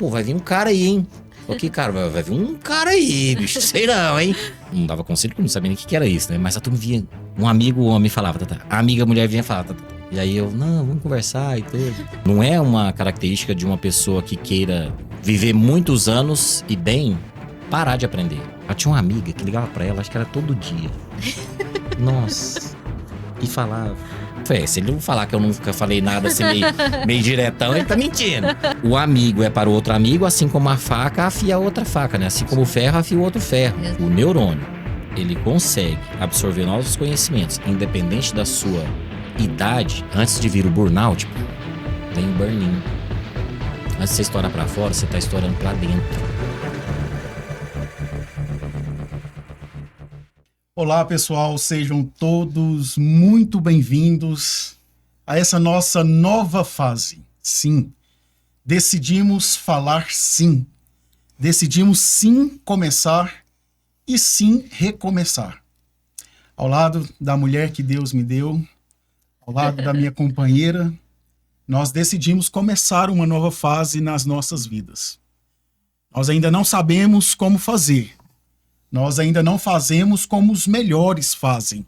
Pô, vai vir um cara aí, hein? Ok, cara, vai vir um cara aí, bicho, sei não, hein? Não dava conselho porque eu não sabia nem o que era isso, né? Mas a turma via, um amigo homem falava, a amiga mulher vinha falar, E aí eu, não, vamos conversar e tudo. Não é uma característica de uma pessoa que queira viver muitos anos e bem, parar de aprender. Eu tinha uma amiga que ligava pra ela, acho que era todo dia. Nossa. E falava. Se ele não falar que eu nunca falei nada assim meio diretão, ele tá mentindo. O amigo é para o outro amigo, assim como a faca afia a outra faca, né? Assim como o ferro afia o outro ferro. O neurônio, ele consegue absorver novos conhecimentos, independente da sua idade. Antes de vir o burnout, tem o burn-in. Antes de você estourar pra fora, você tá estourando pra dentro. Olá, pessoal, sejam todos muito bem-vindos a essa nossa nova fase. Sim, decidimos falar sim. Decidimos sim começar e sim recomeçar. Ao lado da mulher que Deus me deu, ao lado da minha companheira, nós decidimos começar uma nova fase nas nossas vidas. Nós ainda não sabemos como fazer. Nós ainda não fazemos como os melhores fazem.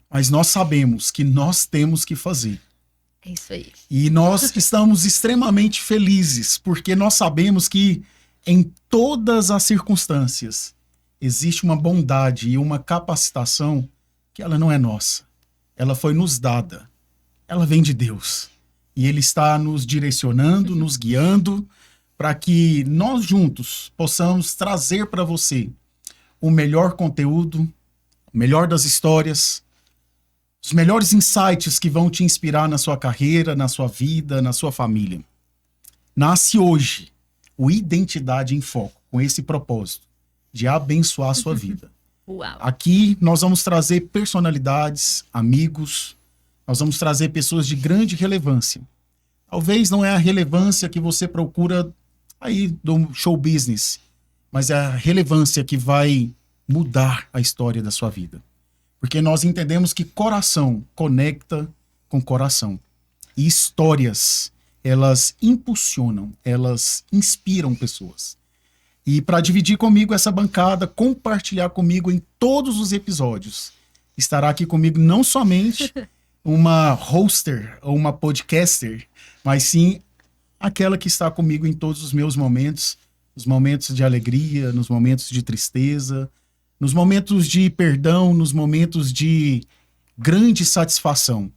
Mas nós sabemos que nós temos que fazer. É isso aí. E nós estamos extremamente felizes, porque nós sabemos que em todas as circunstâncias existe uma bondade e uma capacitação que ela não é nossa. Ela foi nos dada. Ela vem de Deus. E Ele está nos direcionando, nos guiando, para que nós juntos possamos trazer para você o melhor conteúdo, o melhor das histórias, os melhores insights que vão te inspirar na sua carreira, na sua vida, na sua família. Nasce hoje o Identidade em Foco, com esse propósito de abençoar a sua vida. Uau. Aqui nós vamos trazer personalidades, amigos, nós vamos trazer pessoas de grande relevância. Talvez não é a relevância que você procura aí do show business, mas é a relevância que vai mudar a história da sua vida. Porque nós entendemos que coração conecta com coração. E histórias, elas impulsionam, elas inspiram pessoas. E para dividir comigo essa bancada, compartilhar comigo em todos os episódios, estará aqui comigo não somente uma hoster ou uma podcaster, mas sim aquela que está comigo em todos os meus momentos, nos momentos de alegria, nos momentos de tristeza, nos momentos de perdão, nos momentos de grande satisfação.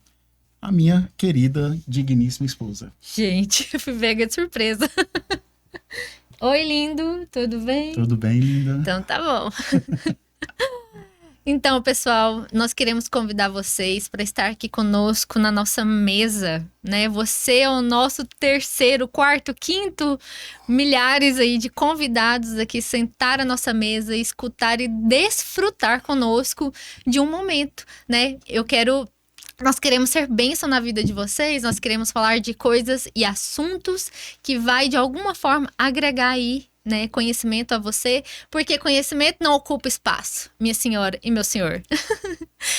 A minha querida, digníssima esposa. Gente, eu fui pega de surpresa. Oi, lindo, tudo bem? Tudo bem, linda? Então tá bom. Então, pessoal, nós queremos convidar vocês para estar aqui conosco na nossa mesa, né? Você é o nosso terceiro, quarto, quinto, milhares aí de convidados aqui sentar à nossa mesa, escutar e desfrutar conosco de um momento, né? Nós queremos ser bênção na vida de vocês, nós queremos falar de coisas e assuntos que vai de alguma forma agregar aí, né, conhecimento a você, porque conhecimento não ocupa espaço, minha senhora e meu senhor.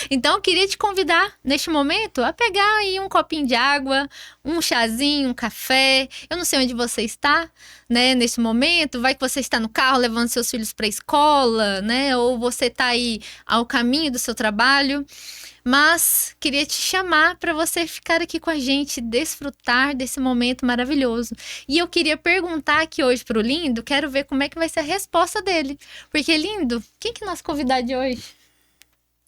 Então, eu queria te convidar, neste momento, a pegar aí um copinho de água, um chazinho, um café. Eu não sei onde você está, né, nesse momento. Vai que você está no carro levando seus filhos para a escola, né, ou você está aí ao caminho do seu trabalho. Mas queria te chamar para você ficar aqui com a gente, desfrutar desse momento maravilhoso. E eu queria perguntar aqui hoje pro Lindo, quero ver como é que vai ser a resposta dele. Porque, Lindo, quem que é nosso convidado de hoje?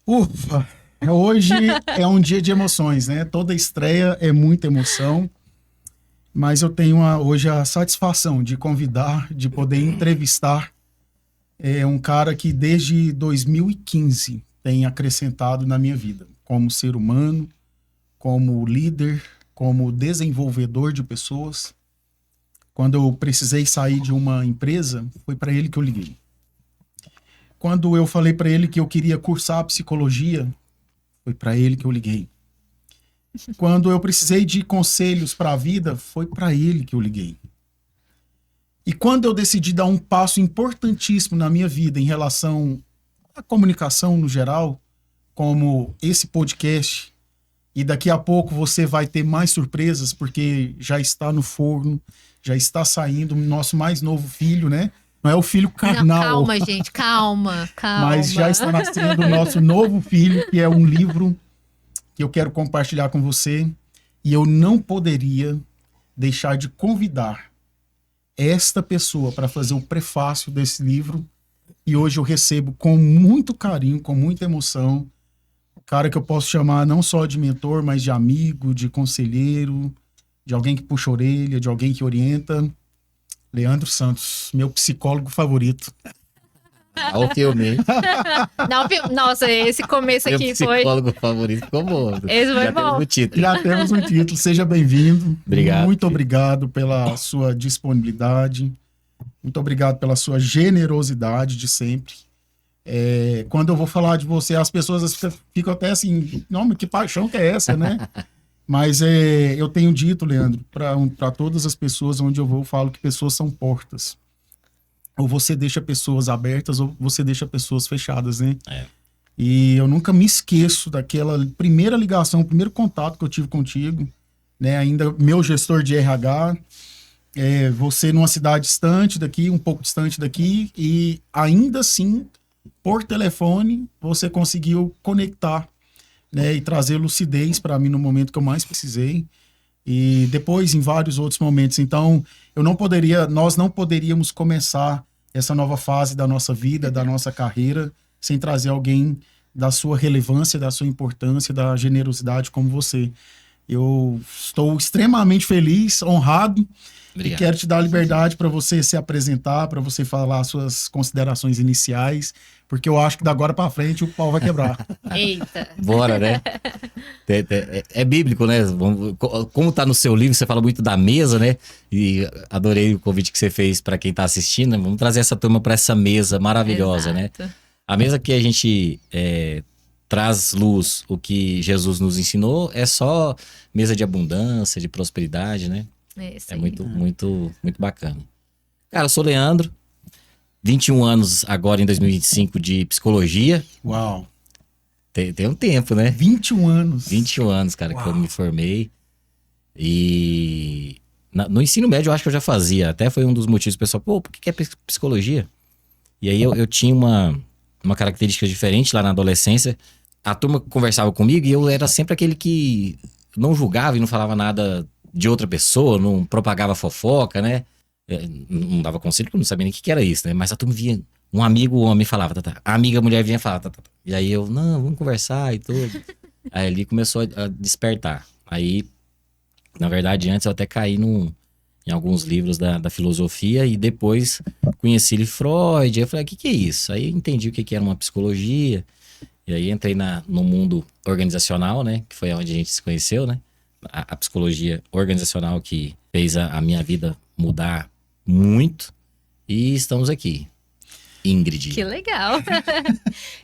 Ufa! Hoje é um dia de emoções, né? Toda estreia é muita emoção. Mas eu tenho hoje a satisfação de convidar, de poder entrevistar um cara que desde 2015... tem acrescentado na minha vida, como ser humano, como líder, como desenvolvedor de pessoas. Quando eu precisei sair de uma empresa, foi para ele que eu liguei. Quando eu falei para ele que eu queria cursar psicologia, foi para ele que eu liguei. Quando eu precisei de conselhos para a vida, foi para ele que eu liguei. E quando eu decidi dar um passo importantíssimo na minha vida em relação a comunicação no geral, como esse podcast, E daqui a pouco você vai ter mais surpresas, porque já está no forno, já está saindo o nosso mais novo filho, né? Não é o filho Não, carnal, calma, gente, calma. mas já está nascendo o nosso novo filho, que é um livro que eu quero compartilhar com você. E eu não poderia deixar de convidar esta pessoa para fazer o prefácio desse livro. E hoje eu recebo com muito carinho, com muita emoção, o cara que eu posso chamar não só de mentor, mas de amigo, de conselheiro, de alguém que puxa a orelha, de alguém que orienta. Leandro Santos, meu psicólogo favorito. Olha o filme, hein? Nossa, esse começo Meu aqui foi. psicólogo favorito ficou bom. Esse foi Já temos bom. o título. Já temos um título, seja bem-vindo. Obrigado. Muito obrigado pela sua disponibilidade. Muito obrigado pela sua generosidade de sempre. Quando eu vou falar de você, as pessoas ficam até assim, não, mas que paixão que é essa, né? Mas eu tenho dito, Leandro, para todas as pessoas onde eu vou, eu falo que pessoas são portas. Ou você deixa pessoas abertas, ou você deixa pessoas fechadas, né? É. E eu nunca me esqueço daquela primeira ligação, primeiro contato que eu tive contigo, né? Ainda meu gestor de RH, você numa cidade distante daqui, um pouco distante daqui, e ainda assim, por telefone, você conseguiu conectar, né? E trazer lucidez para mim no momento que eu mais precisei. E depois em vários outros momentos. Então, nós não poderíamos começar essa nova fase da nossa vida, da nossa carreira, sem trazer alguém da sua relevância, da sua importância, da generosidade como você. Eu estou extremamente feliz, honrado, Obrigado. e quero te dar a liberdade para você se apresentar, para você falar suas considerações iniciais, porque eu acho que da agora para frente o pau vai quebrar. Eita. Bora, né? É bíblico, né? Como tá no seu livro, você fala muito da mesa, né? E adorei o convite que você fez para quem tá assistindo, né? Vamos trazer essa turma para essa mesa maravilhosa, né? Exato. A mesa que a gente traz luz, o que Jesus nos ensinou, é só mesa de abundância, de prosperidade, né? Isso É aí. muito, muito, muito bacana. Cara, eu sou Leandro, 21 anos agora em 2025 de psicologia. Uau! Tem um tempo, né? 21 anos. 21 anos, cara, que eu Uau. me formei. E no ensino médio eu acho que eu já fazia. Até foi um dos motivos, pessoal, pô, por que é psicologia? E aí eu tinha uma característica diferente lá na adolescência. A turma conversava comigo e eu era sempre aquele que não julgava e não falava nada de outra pessoa, não propagava fofoca, né? Não dava conselho porque eu não sabia nem o que era isso, né? Mas a turma via, um amigo homem falava, tá. A amiga mulher vinha falar, tá. E aí eu, não, vamos conversar e tudo. Aí ali começou a despertar. Aí, na verdade, antes eu até caí em alguns livros da filosofia e depois conheci Freud. Aí eu falei, o que é isso? Aí eu entendi o que era uma psicologia. E aí entrei no mundo organizacional, né? Que foi onde a gente se conheceu, né? A psicologia organizacional que fez a minha vida mudar muito. E estamos aqui. Ingrid. Que legal.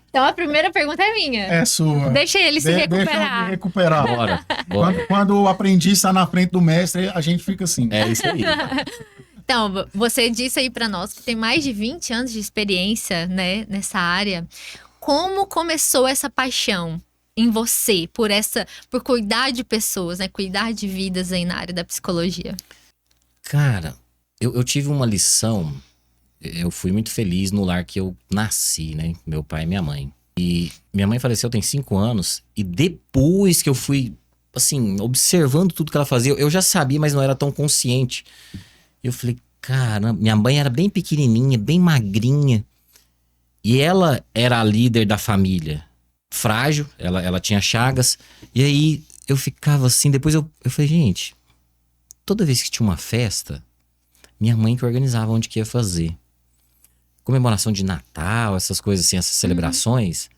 Então a primeira pergunta é minha. É sua. Deixa ele se Deixa eu me recuperar. recuperar. Bora. Quando o aprendiz está na frente do mestre, a gente fica assim. É isso aí. Então, você disse aí pra nós que tem mais de 20 anos de experiência, né, nessa área. Como começou essa paixão em você por cuidar de pessoas, né, cuidar de vidas aí na área da psicologia? Cara, eu tive uma lição. Eu fui muito feliz no lar que eu nasci, né? Meu pai e minha mãe. E minha mãe faleceu tem 5 anos. E depois que eu fui, assim, observando tudo que ela fazia, eu já sabia, mas não era tão consciente. Eu falei, cara, minha mãe era bem pequenininha, bem magrinha. E ela era a líder da família. Frágil, ela tinha chagas. E aí eu ficava assim, depois eu falei, gente, toda vez que tinha uma festa, minha mãe que organizava onde que ia fazer. Comemoração de Natal, essas coisas assim, essas celebrações.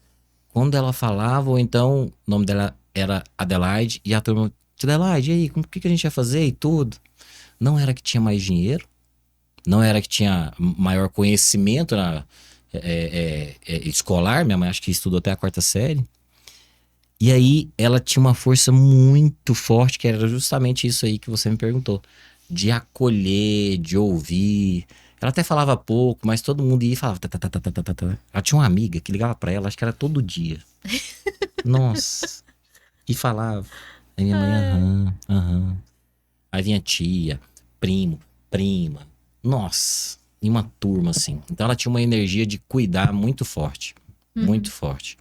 Quando ela falava, ou então o nome dela era Adelaide, e a turma, Adelaide, e aí, o que a gente ia fazer e tudo? Não era que tinha mais dinheiro, não era que tinha maior conhecimento escolar, minha mãe acho que estudou até a 4ª série. E aí ela tinha uma força muito forte, que era justamente isso aí que você me perguntou. De acolher, de ouvir. Ela até falava pouco, mas todo mundo ia e falava. Ela tinha uma amiga que ligava pra ela, acho que era todo dia. Nossa. E falava. Aí minha mãe, aham, aham. Aí vinha tia, primo, prima. Nossa, e uma turma, assim. Então ela tinha uma energia de cuidar muito forte. Muito forte.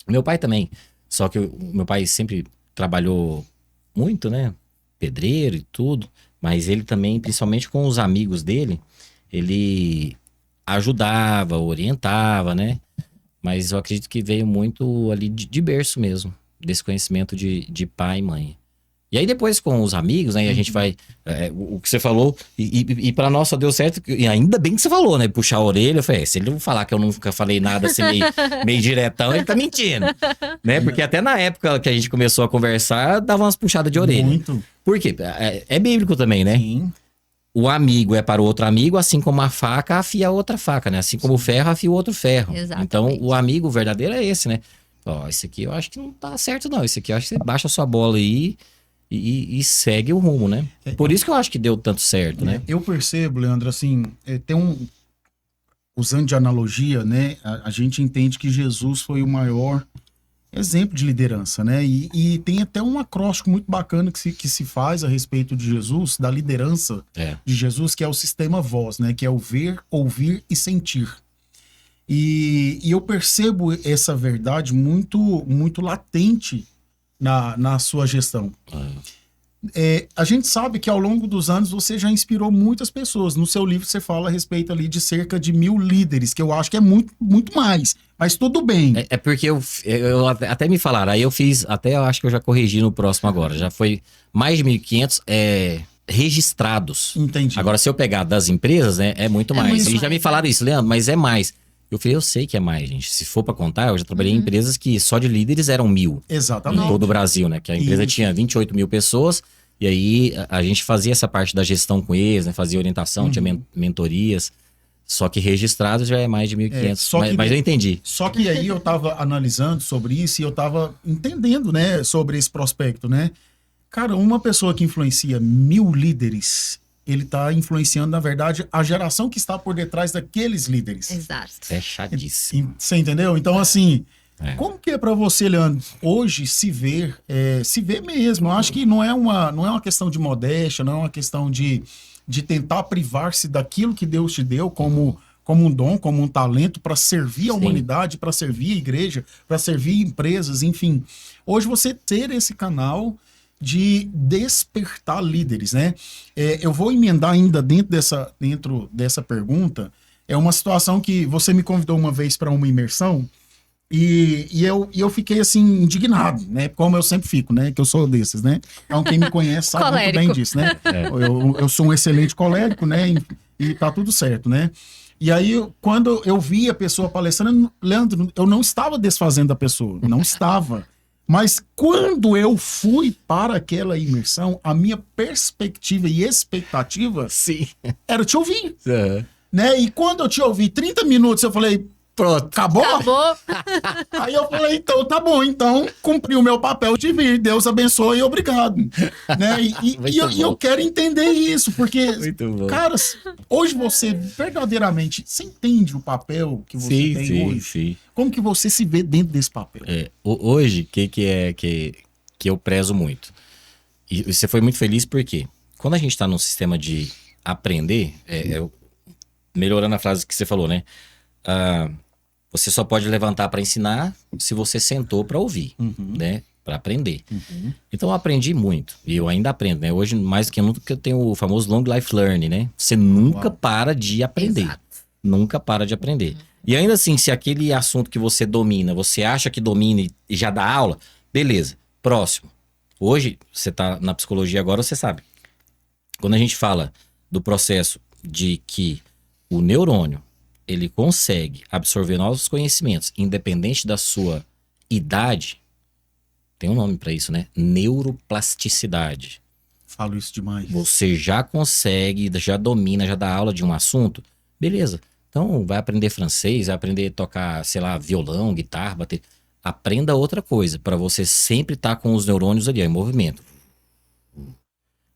Meu pai também. Só que o meu pai sempre trabalhou muito, né? Pedreiro e tudo. Mas ele também, principalmente com os amigos dele, ele ajudava, orientava, né? Mas eu acredito que veio muito ali de berço mesmo. Desse conhecimento de pai e mãe. E aí depois com os amigos, né? E a gente vai... o que você falou... E pra nós só deu certo... E ainda bem que você falou, né? Puxar a orelha. Eu falei, se ele não falar que eu nunca falei nada assim meio diretão, ele tá mentindo. Né? Porque até na época que a gente começou a conversar, dava umas puxadas de orelha. Muito. Por quê? É bíblico também, né? Sim. O amigo é para o outro amigo, assim como a faca afia a outra faca, né? Assim como o ferro afia o outro ferro. Exatamente. Então, o amigo verdadeiro é esse, né? Ó, esse aqui eu acho que não tá certo, não. Esse aqui eu acho que você baixa a sua bola aí e segue o rumo, né? Por isso que eu acho que deu tanto certo, né? Eu percebo, Leandro, assim, usando de analogia, né? A gente entende que Jesus foi o maior exemplo de liderança, né? E tem até um acróstico muito bacana que se faz a respeito de Jesus, da liderança de Jesus, que é o sistema voz, né? Que é o ver, ouvir e sentir. E eu percebo essa verdade muito latente na sua gestão. A gente sabe que ao longo dos anos você já inspirou muitas pessoas. No seu livro você fala a respeito ali de cerca de 1000 líderes, que eu acho que é muito, muito mais. Mas tudo bem. É porque eu até me falaram, aí eu fiz, até eu acho que eu já corrigi no próximo agora. Já foi mais de 1.500 registrados. Entendi. Agora, se eu pegar das empresas, né, é muito mais. muito E já mais, me falaram isso, Leandro, mas é mais. Eu falei, eu sei que é mais, gente. Se for pra contar, eu já trabalhei em empresas que só de líderes eram 1000. Exatamente. Em todo o Brasil, né? Que a empresa Isso. tinha 28 mil pessoas. E aí a gente fazia essa parte da gestão com eles, né? Fazia orientação, tinha mentorias. Só que registrados já é mais de 1.500. Mas eu entendi. Só que aí eu estava analisando sobre isso e eu estava entendendo, né, sobre esse prospecto, né? Cara, uma pessoa que influencia 1000 líderes, ele está influenciando, na verdade, a geração que está por detrás daqueles líderes. Exato. Fechadíssimo. Você entendeu? Então, assim, É. como que é para você, Leandro, hoje se ver mesmo? Eu acho que não é uma questão de modéstia, não é uma questão de tentar privar-se daquilo que Deus te deu como um dom, como um talento para servir a humanidade, para servir a igreja, para servir empresas, enfim. Hoje você ter esse canal de despertar líderes, né? Eu vou emendar ainda dentro dessa pergunta. É uma situação que você me convidou uma vez para uma imersão e eu fiquei assim indignado, né? Como eu sempre fico, né? Que eu sou desses, né? Então quem me conhece sabe muito bem disso, né? Eu sou um excelente colérico, né? E tá tudo certo, né? E aí, quando eu vi a pessoa palestrando, Leandro, eu não estava desfazendo a pessoa, não estava. Mas quando eu fui para aquela imersão, a minha perspectiva e expectativa era te ouvir. Né? E quando eu te ouvi 30 minutos, eu falei, pronto, acabou? Acabou. Aí eu falei, então tá bom, então cumpri o meu papel de vir, Deus abençoe e obrigado. Né? E eu quero entender isso, porque, cara, hoje você verdadeiramente, você entende o papel que você tem hoje? Sim. Como que você se vê dentro desse papel? Hoje, que eu prezo muito? E você foi muito feliz porque quando a gente tá num sistema de aprender, melhorando a frase que você falou, né? Você só pode levantar para ensinar se você sentou para ouvir, né? Para aprender. Então eu aprendi muito e eu ainda aprendo, né? Hoje mais do que nunca eu tenho o famoso long life learning, né? Você nunca para de aprender. Exato. Nunca para de aprender. E ainda assim, se aquele assunto que você domina, você acha que domina e já dá aula, beleza. Próximo. Hoje, você tá na psicologia agora, você sabe. Quando a gente fala do processo de que o neurônio ele consegue absorver novos conhecimentos, independente da sua idade, tem um nome para isso, né? Neuroplasticidade. Falo isso demais. Você já consegue, já domina, já dá aula de um assunto, beleza. Então, vai aprender francês, vai aprender a tocar, sei lá, violão, guitarra, bater. Aprenda outra coisa, para você sempre estar com os neurônios ali, em movimento.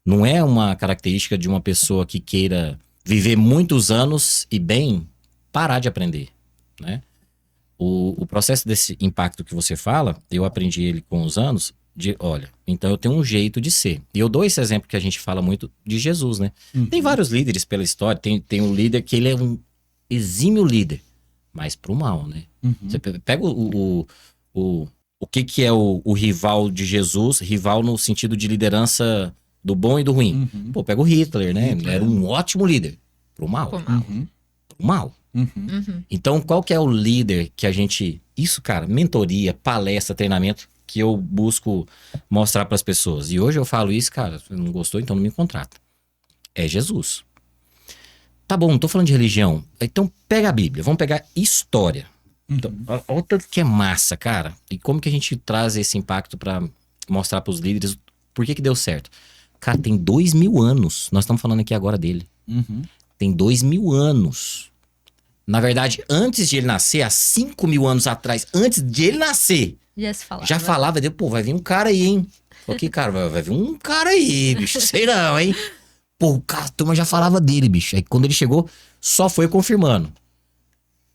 Não é uma característica de uma pessoa que queira viver muitos anos e bem parar de aprender, né? O processo desse impacto que você fala, eu aprendi ele com os anos, olha, então eu tenho um jeito de ser. E eu dou esse exemplo que a gente fala muito de Jesus, né? Tem vários líderes pela história, tem um líder que ele é um exímio líder, mas pro mal, né? Você pega o que é o rival de Jesus, rival no sentido de liderança do bom e do ruim. Pô, pega o Hitler, né? Ele era um ótimo líder, pro mal. Pro mal. Então, qual que é o líder que a gente... Isso, cara, mentoria, palestra, treinamento, que eu busco mostrar para as pessoas. E hoje eu falo isso, cara, se não gostou, então não me contrata. É Jesus. Tá bom, não tô falando de religião. Então, pega a Bíblia, vamos pegar história. Então, olha o tanto que é massa, cara. E como que a gente traz esse impacto para mostrar para os líderes por que deu certo. Cara, tem 2000 anos. Nós estamos falando aqui agora dele. Tem 2000 anos. Na verdade, antes de ele nascer, há 5.000 anos atrás, antes de ele nascer, já falava dele, pô, vai vir um cara aí, hein? Ok, cara, vai vir um cara aí, bicho, sei não, hein? Pô, a turma já falava dele, bicho. Aí quando ele chegou, só foi confirmando.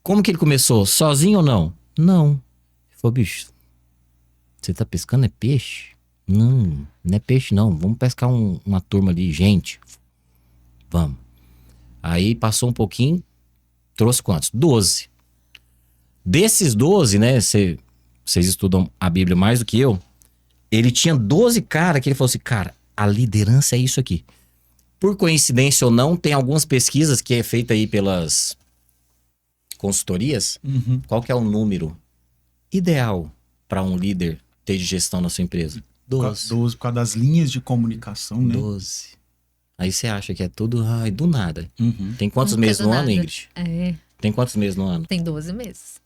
Como que ele começou? Sozinho ou não? Não. Ele falou, bicho, você tá pescando é peixe? Não é peixe não. Vamos pescar uma turma ali, gente. Vamos. Aí passou um pouquinho, trouxe quantos? 12. Desses 12, né, vocês estudam a Bíblia mais do que eu, ele tinha 12 caras que ele falou assim, cara, a liderança é isso aqui. Por coincidência ou não, tem algumas pesquisas que é feita aí pelas consultorias. Qual que é o número ideal para um líder ter de gestão na sua empresa? 12. 12, por causa das linhas de comunicação, né? 12. Aí você acha que é tudo do nada. Tem quantos meses no ano, Ingrid? Tem quantos meses no ano? Tem 12 meses.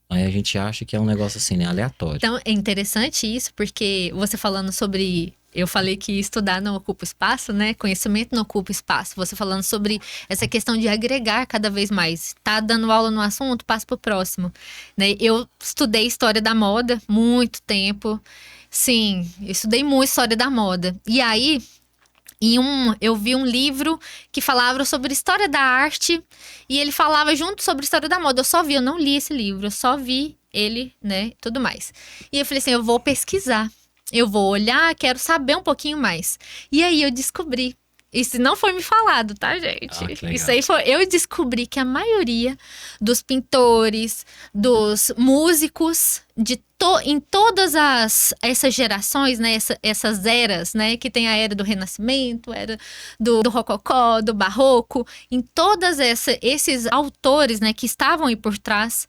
Aí a gente acha que é um negócio assim, né? Aleatório. Então, é interessante isso, porque você falando sobre... Eu falei que estudar não ocupa espaço, né? Conhecimento não ocupa espaço. Você falando sobre essa questão de agregar cada vez mais. Tá dando aula no assunto, passa pro próximo. Né? Eu estudei história da moda muito tempo. Sim, eu estudei muito história da moda. E aí... eu vi um livro que falava sobre história da arte e ele falava junto sobre história da moda. Eu não li esse livro, eu só vi ele, né, tudo mais. E eu falei assim, eu vou pesquisar, eu vou olhar, quero saber um pouquinho mais. E aí eu descobri, isso não foi me falado, tá, gente? Isso aí eu descobri que a maioria dos pintores, dos músicos, em todas essas gerações, né, essas eras, né, que tem a era do Renascimento, a era do Rococó, do Barroco, em todas esses autores, né, que estavam aí por trás,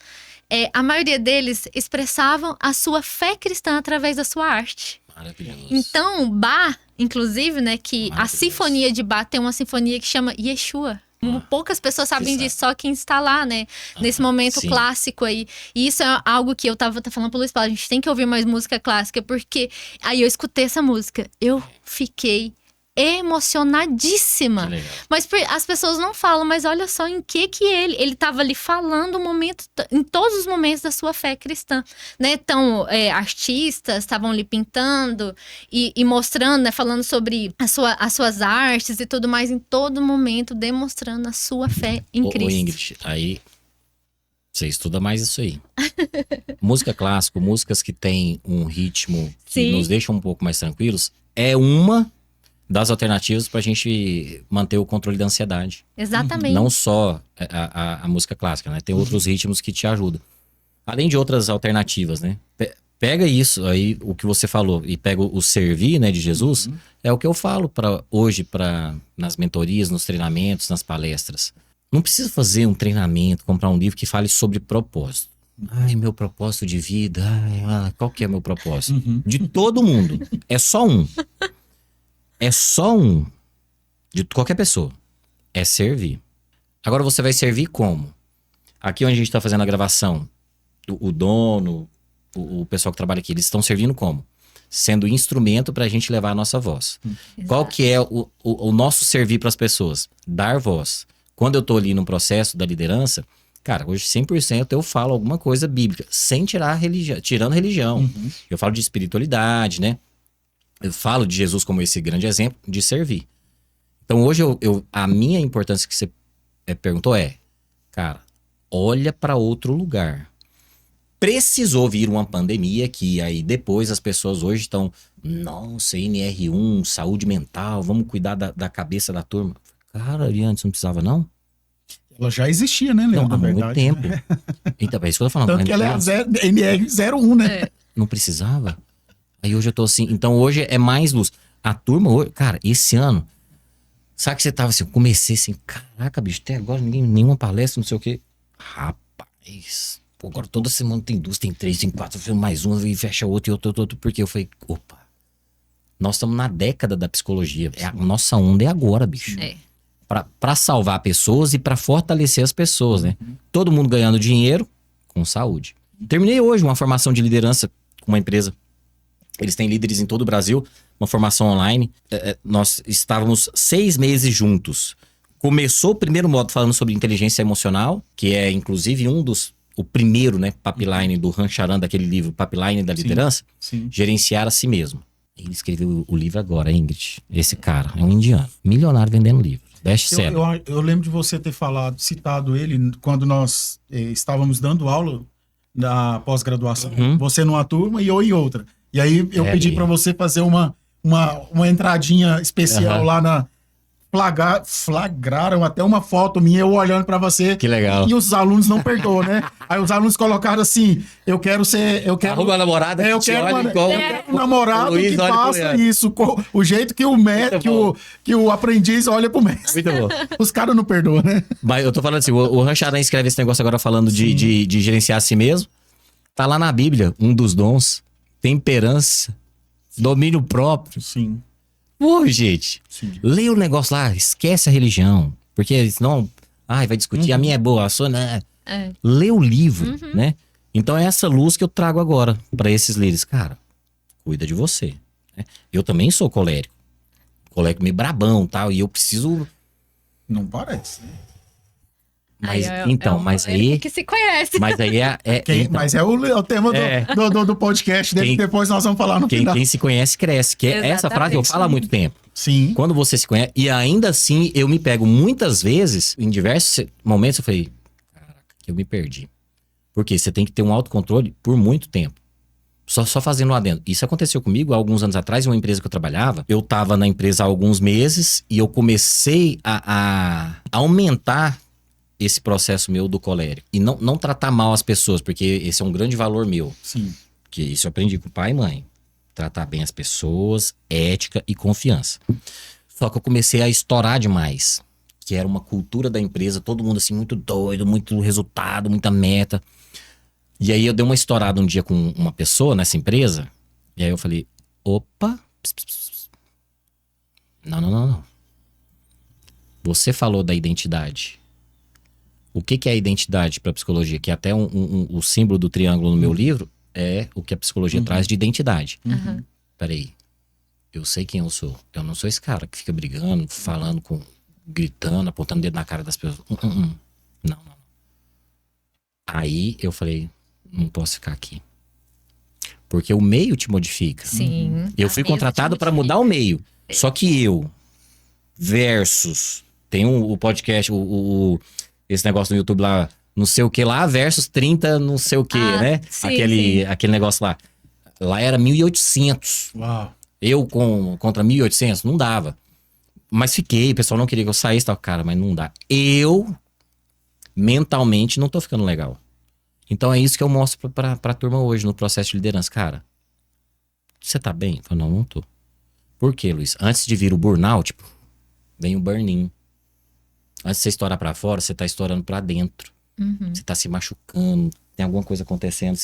a maioria deles expressavam a sua fé cristã através da sua arte. Maravilhoso. Então, Bach, inclusive, né, que a sinfonia de Bach tem uma sinfonia que chama Yeshua. Poucas pessoas sabem disso, só quem está lá, né? Nesse momento clássico aí. E isso é algo que eu tava falando pro Luiz Paulo. A gente tem que ouvir mais música clássica, porque aí eu escutei essa música. Eu fiquei emocionadíssima. Mas as pessoas não falam, mas olha só em que ele tava ali falando em todos os momentos da sua fé cristã, né? Então, artistas estavam ali pintando e mostrando, né? Falando sobre as suas artes e tudo mais, em todo momento demonstrando a sua fé em Cristo. Ingrid, aí você estuda mais isso aí. Música clássica, músicas que tem um ritmo que nos deixam um pouco mais tranquilos, é uma das alternativas pra gente manter o controle da ansiedade. Exatamente. Não só a música clássica, né? Tem outros ritmos que te ajudam. Além de outras alternativas, né? Pega isso aí, o que você falou, e pega o servir, né, de Jesus, é o que eu falo hoje nas mentorias, nos treinamentos, nas palestras. Não precisa fazer um treinamento, comprar um livro que fale sobre propósito. Ai, meu propósito de vida, qual que é meu propósito? De todo mundo. É só um. É só um. De qualquer pessoa. É servir. Agora você vai servir como? Aqui onde a gente está fazendo a gravação, o dono, o pessoal que trabalha aqui, eles estão servindo como? Sendo instrumento para a gente levar a nossa voz. Qual que é o nosso servir para as pessoas? Dar voz. Quando eu tô ali no processo da liderança, cara, hoje 100% eu falo alguma coisa bíblica, sem tirando religião. Eu falo de espiritualidade, né? Eu falo de Jesus como esse grande exemplo de servir. Então hoje a minha importância que você perguntou cara, olha para outro lugar. Precisou vir uma pandemia que aí depois as pessoas hoje estão, nossa, NR1, saúde mental, vamos cuidar da cabeça da turma. Cara, e antes não precisava não? Ela já existia, né, Não, Leandro? há Na muito verdade, tempo. né? Então, é isso que eu tô falando. Tanto que ela é a NR01, né? É. Não precisava. Aí hoje eu tô assim. Então hoje é mais luz. A turma, hoje, cara, esse ano. Sabe que você tava assim? Eu comecei assim, caraca, bicho, até agora nenhuma palestra, não sei o quê. Rapaz, pô, agora toda semana tem 2, tem 3, tem 4, eu faço mais uma e fecha outra e outro. Porque eu falei, opa, nós estamos na década da psicologia. A nossa onda é agora, bicho. É. Pra salvar pessoas e pra fortalecer as pessoas, né? Todo mundo ganhando dinheiro com saúde. Terminei hoje uma formação de liderança com uma empresa. Eles têm líderes em todo o Brasil, uma formação online. Nós estávamos 6 meses juntos. Começou o primeiro módulo falando sobre inteligência emocional, que é inclusive o primeiro, né, pipeline do Rancharan, daquele livro, Pipeline da Liderança, Sim. gerenciar a si mesmo. Ele escreveu o livro agora, Ingrid. Esse cara é um indiano, milionário vendendo livro, best-seller. Eu lembro de você ter citado ele quando nós estávamos dando aula da pós-graduação. Uhum. Você numa turma e eu em outra. E aí eu pedi ali. para você fazer uma entradinha especial Uhum. lá na... Flagraram até uma foto minha, eu olhando para você. Que legal. E os alunos não perdoam, né? Aí os alunos colocaram assim, eu quero... Arruma a namorada eu que te quero, olha igual um namorado o Luiz que olha pro faça Leandro. isso. O jeito que que o aprendiz olha pro mestre. Muito bom. Os caras não perdoam, né? Mas eu tô falando assim, o Rancharan escreve esse negócio agora falando de gerenciar a si mesmo. Tá lá na Bíblia, um dos dons, temperança, domínio próprio. Sim. Pô, gente, lê o negócio lá, esquece a religião. Porque senão, vai discutir, a minha é boa, a sua não é. É. Lê o livro, né? Então é essa luz que eu trago agora pra esses líderes. Cara, cuida de você. Né? Eu também sou colérico. Colérico meio brabão e tal, e eu preciso... Não parece. Mas, Aí mas aí... que se conhece. Mas aí então, Mas é o tema do podcast dele, que depois nós vamos falar no final. quem se conhece, cresce. Que essa frase eu Exatamente. falo há muito tempo. Sim. Quando você se conhece... E ainda assim, eu me pego muitas vezes, em diversos momentos, eu falei... Caraca, eu me perdi. Porque você tem que ter um autocontrole por muito tempo. Só fazendo lá dentro. Isso aconteceu comigo há alguns anos atrás, em uma empresa que eu trabalhava. Eu tava na empresa há alguns meses e eu comecei a aumentar esse processo meu do colérico. E não tratar mal as pessoas, porque esse é um grande valor meu. Sim. Que isso eu aprendi com pai e mãe. Tratar bem as pessoas, ética e confiança. Só que eu comecei a estourar demais. Que era uma cultura da empresa, todo mundo assim muito doido, muito resultado, muita meta. E aí eu dei uma estourada um dia com uma pessoa nessa empresa. E aí eu falei, opa. Não. Você falou da identidade. O que é a identidade para a psicologia? Que até o símbolo do triângulo no meu livro é o que a psicologia traz de identidade. Peraí, eu sei quem eu sou. Eu não sou esse cara que fica brigando, falando, gritando, apontando o dedo na cara das pessoas. Não. Aí eu falei, não posso ficar aqui. Porque o meio te modifica. Sim. Eu fui contratado para mudar o meio. Só que eu versus... Tem o podcast, esse negócio no YouTube lá, não sei o que lá, versus 30 não sei o que, né? Sim, Aquele negócio lá. Lá era 1.800. Uau. Eu contra 1.800, não dava. Mas fiquei, o pessoal não queria que eu saísse, tal, cara, mas não dá. Eu, mentalmente, não tô ficando legal. Então é isso que eu mostro pra turma hoje, no processo de liderança. Cara, você tá bem? Eu falo, não tô. Por quê, Luiz? Antes de vir o burnout, vem o burn-in. Antes de você estourar pra fora, você tá estourando pra dentro. Você tá se machucando, tem alguma coisa acontecendo.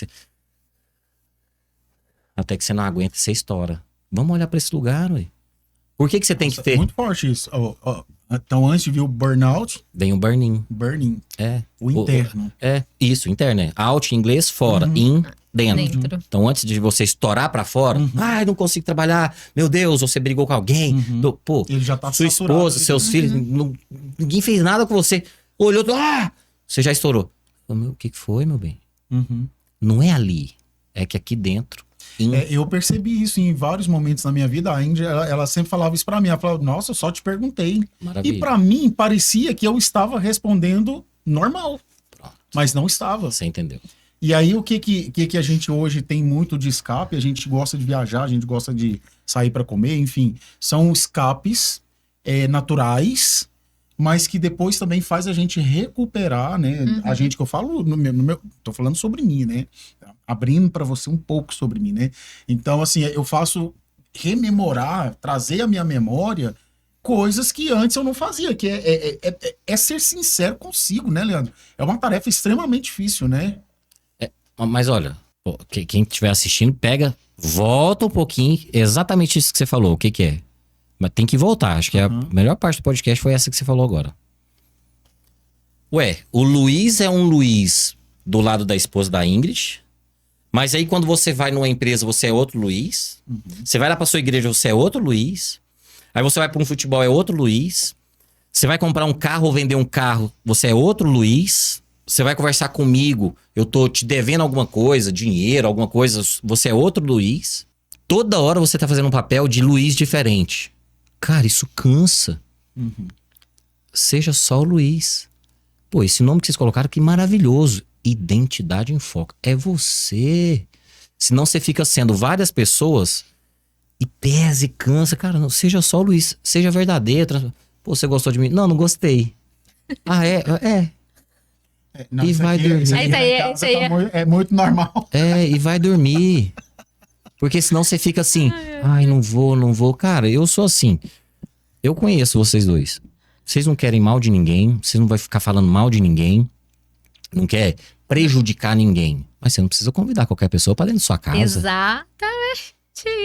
Até que você não aguenta, você estoura. Vamos olhar pra esse lugar, ué. Por que você tem que ter... Muito forte isso. Então, antes de vir o burnout, Vem o burn-in. burning, É. o interno. Isso, interno. É. Out em inglês, fora. In, dentro. Dentro. Então, antes de você estourar pra fora, não consigo trabalhar. Meu Deus, você brigou com alguém. Pô, Ele já tá sua saturado. esposa, seus filhos, ninguém fez nada com você. Olhou, você já estourou. O que foi, meu bem? Não é ali. É que aqui dentro... Eu percebi isso em vários momentos na minha vida. A Índia, ela sempre falava isso pra mim. Ela falava, nossa, eu só te perguntei. Maravilha. E pra mim, parecia que eu estava respondendo normal. mas não estava. Você entendeu. E aí, o que a gente hoje tem muito de escape? A gente gosta de viajar, a gente gosta de sair para comer, enfim. São escapes naturais, mas que depois também faz a gente recuperar, né? A gente que eu falo, tô falando sobre mim, né? Abrindo para você um pouco sobre mim, né? Então, assim, eu faço rememorar, trazer à minha memória coisas que antes eu não fazia, que é ser sincero consigo, né, Leandro? É uma tarefa extremamente difícil, né? Mas olha, quem estiver assistindo, volta um pouquinho, exatamente isso que você falou, o que que é? Mas tem que voltar, acho que a melhor parte do podcast foi essa que você falou agora. Ué, o Luiz é um Luiz do lado da esposa da Ingrid, mas aí quando você vai numa empresa, você é outro Luiz, você vai lá pra sua igreja, você é outro Luiz, aí você vai pra um futebol, é outro Luiz, você vai comprar um carro ou vender um carro, você é outro Luiz. Você vai conversar comigo, eu tô te devendo alguma coisa, dinheiro, alguma coisa, você é outro Luiz. Toda hora você tá fazendo um papel de Luiz diferente. Cara, isso cansa. Seja só o Luiz. Pô, esse nome que vocês colocaram, que maravilhoso. Identidade em foco. É você. Senão você fica sendo várias pessoas e pesa e cansa. Cara, não, seja só o Luiz. Seja verdadeiro. Pô, você gostou de mim? Não gostei. Ah, é. Não, E vai dormir. Isso aí é muito normal. E vai dormir. Porque senão você fica assim, ai, não vou. Cara, eu sou assim. Eu conheço vocês dois. Vocês não querem mal de ninguém, vocês não vão ficar falando mal de ninguém, não quer prejudicar ninguém. Mas você não precisa convidar qualquer pessoa pra dentro da sua casa. Exatamente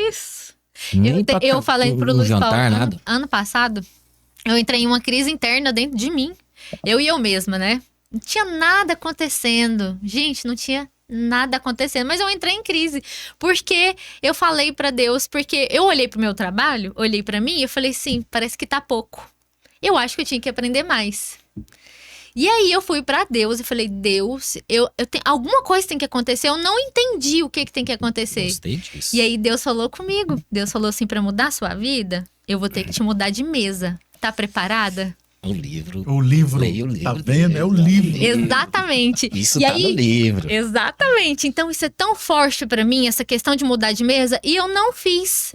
isso. Nem Eu falei pro Luiz jantar, Paulo, nada. ano passado, eu entrei em uma crise interna dentro de mim. Eu e eu mesma, né? Não tinha nada acontecendo. Gente, não tinha nada acontecendo. Mas eu entrei em crise. Porque eu falei pra Deus, porque eu olhei pro meu trabalho, olhei pra mim e eu falei assim, parece que tá pouco. Eu acho que eu tinha que aprender mais. E aí eu fui pra Deus e falei, Deus, eu tenho, alguma coisa tem que acontecer. Eu não entendi o que tem que acontecer. Gostei disso. E aí Deus falou comigo. Deus falou assim, pra mudar a sua vida, eu vou ter que te mudar de mesa. Tá preparada? O livro. Leia o livro. Tá vendo? dele. É o livro. Exatamente. Isso E tá aí, no livro. Exatamente. Então isso é tão forte pra mim, essa questão de mudar de mesa. E eu não fiz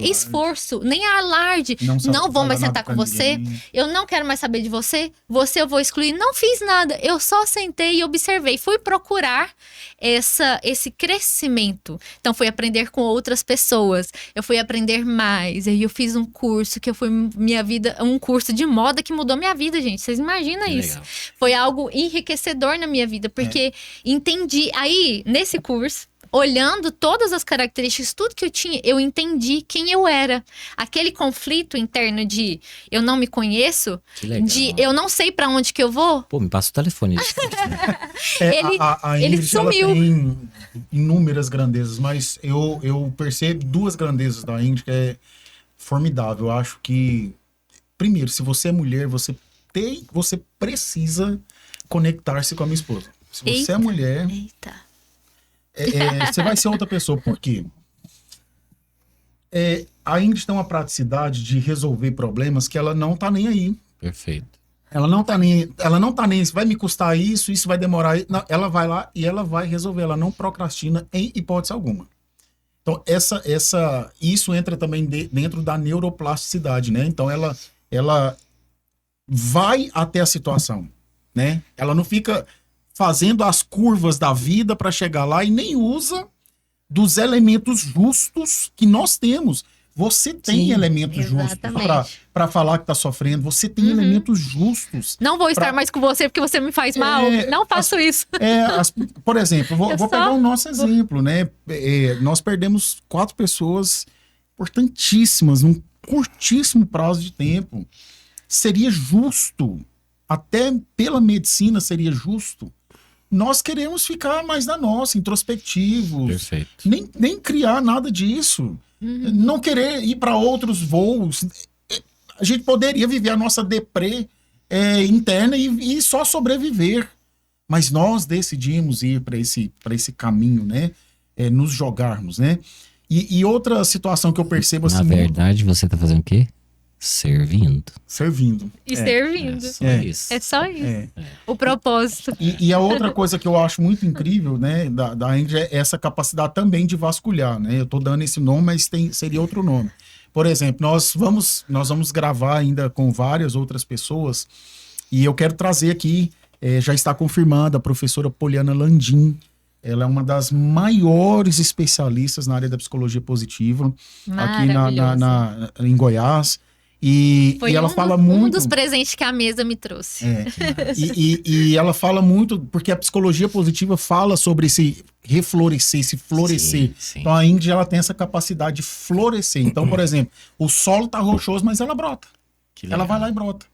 esforço, nem alarde. Não vou mais sentar com você. Eu não quero mais saber de você. Você eu vou excluir. Não fiz nada. Eu só sentei e observei. Fui procurar esse crescimento. Então fui aprender com outras pessoas. Eu fui aprender mais. Aí eu fiz um curso que foi um curso de moda que mudou minha vida, gente. Vocês imaginam isso? Legal. Foi algo enriquecedor na minha vida, porque entendi. Aí, nesse curso, olhando todas as características, tudo que eu tinha, eu entendi quem eu era. Aquele conflito interno de eu não me conheço, Que legal. de eu não sei pra onde que eu vou. Pô, me passa o telefone. A ele Ingrid, ela sumiu. tem inúmeras grandezas, mas eu percebo duas grandezas da Ingrid que é formidável. Eu acho que, primeiro, se você é mulher, você precisa conectar-se com a minha esposa. Se você Eita. é mulher, Eita. você vai ser outra pessoa. Por quê? A Ingrid tem uma praticidade de resolver problemas que ela não tá nem aí. Perfeito. Ela não tá nem, isso vai me custar isso vai demorar. Não, ela vai lá e ela vai resolver. Ela não procrastina em hipótese alguma. Então, isso entra também dentro da neuroplasticidade, né? Então, ela vai até a situação, né? Ela não fica fazendo as curvas da vida para chegar lá e nem usa dos elementos justos que nós temos. Você tem elementos justos para falar que tá sofrendo. Você tem elementos justos. Não vou estar mais com você porque você me faz mal. Não faço isso. Por exemplo, vou pegar o nosso exemplo, né? Nós perdemos 4 pessoas importantíssimas num curtíssimo prazo de tempo. Seria justo, até pela medicina seria justo, nós queremos ficar mais na nossa, introspectivos. Perfeito. Nem criar nada disso. Não querer ir para outros voos. A gente poderia viver a nossa deprê interna e só sobreviver. Mas nós decidimos ir para esse caminho, né? Nos jogarmos, né? E outra situação que eu percebo assim... Na verdade, você tá fazendo o quê? Servindo. Servindo. E servindo. Só É. isso. É só isso. É. O propósito. E a outra coisa que eu acho muito incrível, né, da Ingrid é essa capacidade também de vasculhar, né? Eu tô dando esse nome, mas seria outro nome. Por exemplo, nós vamos gravar ainda com várias outras pessoas e eu quero trazer aqui, já está confirmada, a professora Poliana Landim. Ela é uma das maiores especialistas na área da psicologia positiva aqui Maravilhoso. em Goiás. E ela fala um muito. dos presentes que a mesa me trouxe. E ela fala muito, porque a psicologia positiva fala sobre esse reflorescer, esse florescer. Sim. Então a Ingrid, ela tem essa capacidade de florescer. Então, por exemplo, o solo tá rochoso, mas ela brota. Que Ela legal. vai lá e brota.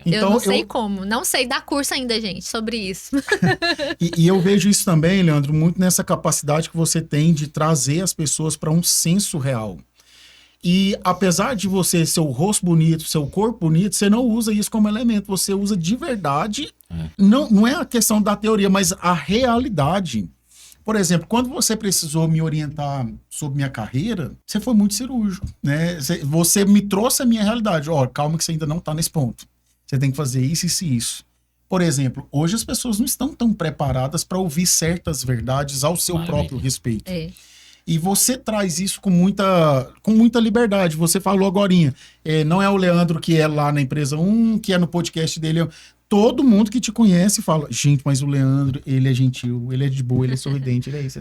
Eu Então, não sei como. Não sei dar curso ainda, gente, sobre isso. E eu vejo isso também, Leandro, muito nessa capacidade que você tem de trazer as pessoas para um senso real. E apesar de você, seu rosto bonito, seu corpo bonito, você não usa isso como elemento, você usa de verdade. Não é a questão da teoria, mas a realidade. Por exemplo, quando você precisou me orientar sobre minha carreira, você foi muito cirúrgico, né? Você me trouxe a minha realidade. Ó, calma que você ainda não está nesse ponto. Você tem que fazer isso, isso e isso. Por exemplo, hoje as pessoas não estão tão preparadas para ouvir certas verdades ao seu próprio respeito. E você traz isso com muita liberdade. Você falou agorinha, não é o Leandro que é lá na empresa 1, que é no podcast dele. Todo mundo que te conhece fala, gente, mas o Leandro, ele é gentil, ele é de boa, ele é sorridente, ele é isso.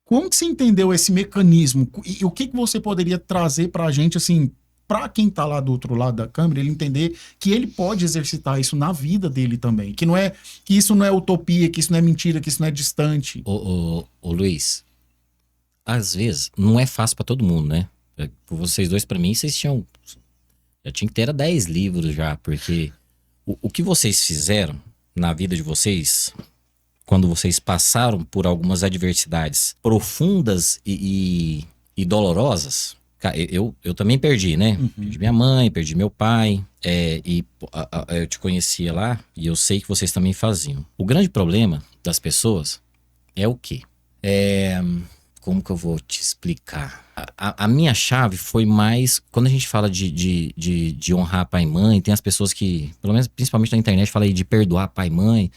Como que você entendeu esse mecanismo? E o que você poderia trazer pra gente, assim, pra quem tá lá do outro lado da câmera, ele entender que ele pode exercitar isso na vida dele também. Que isso não é utopia, que isso não é mentira, que isso não é distante. Ô, Luiz, às vezes não é fácil pra todo mundo, né? Por vocês dois, pra mim, vocês tinham... Já tinha que ter 10 livros já, porque o que vocês fizeram na vida de vocês, quando vocês passaram por algumas adversidades profundas e dolorosas, cara, eu também perdi, né? Perdi minha mãe, perdi meu pai, eu te conhecia lá e eu sei que vocês também faziam. O grande problema das pessoas é o quê? Como que eu vou te explicar? A minha chave foi mais... Quando a gente fala de honrar pai e mãe, tem as pessoas que, pelo menos principalmente na internet, falam aí de perdoar pai e mãe.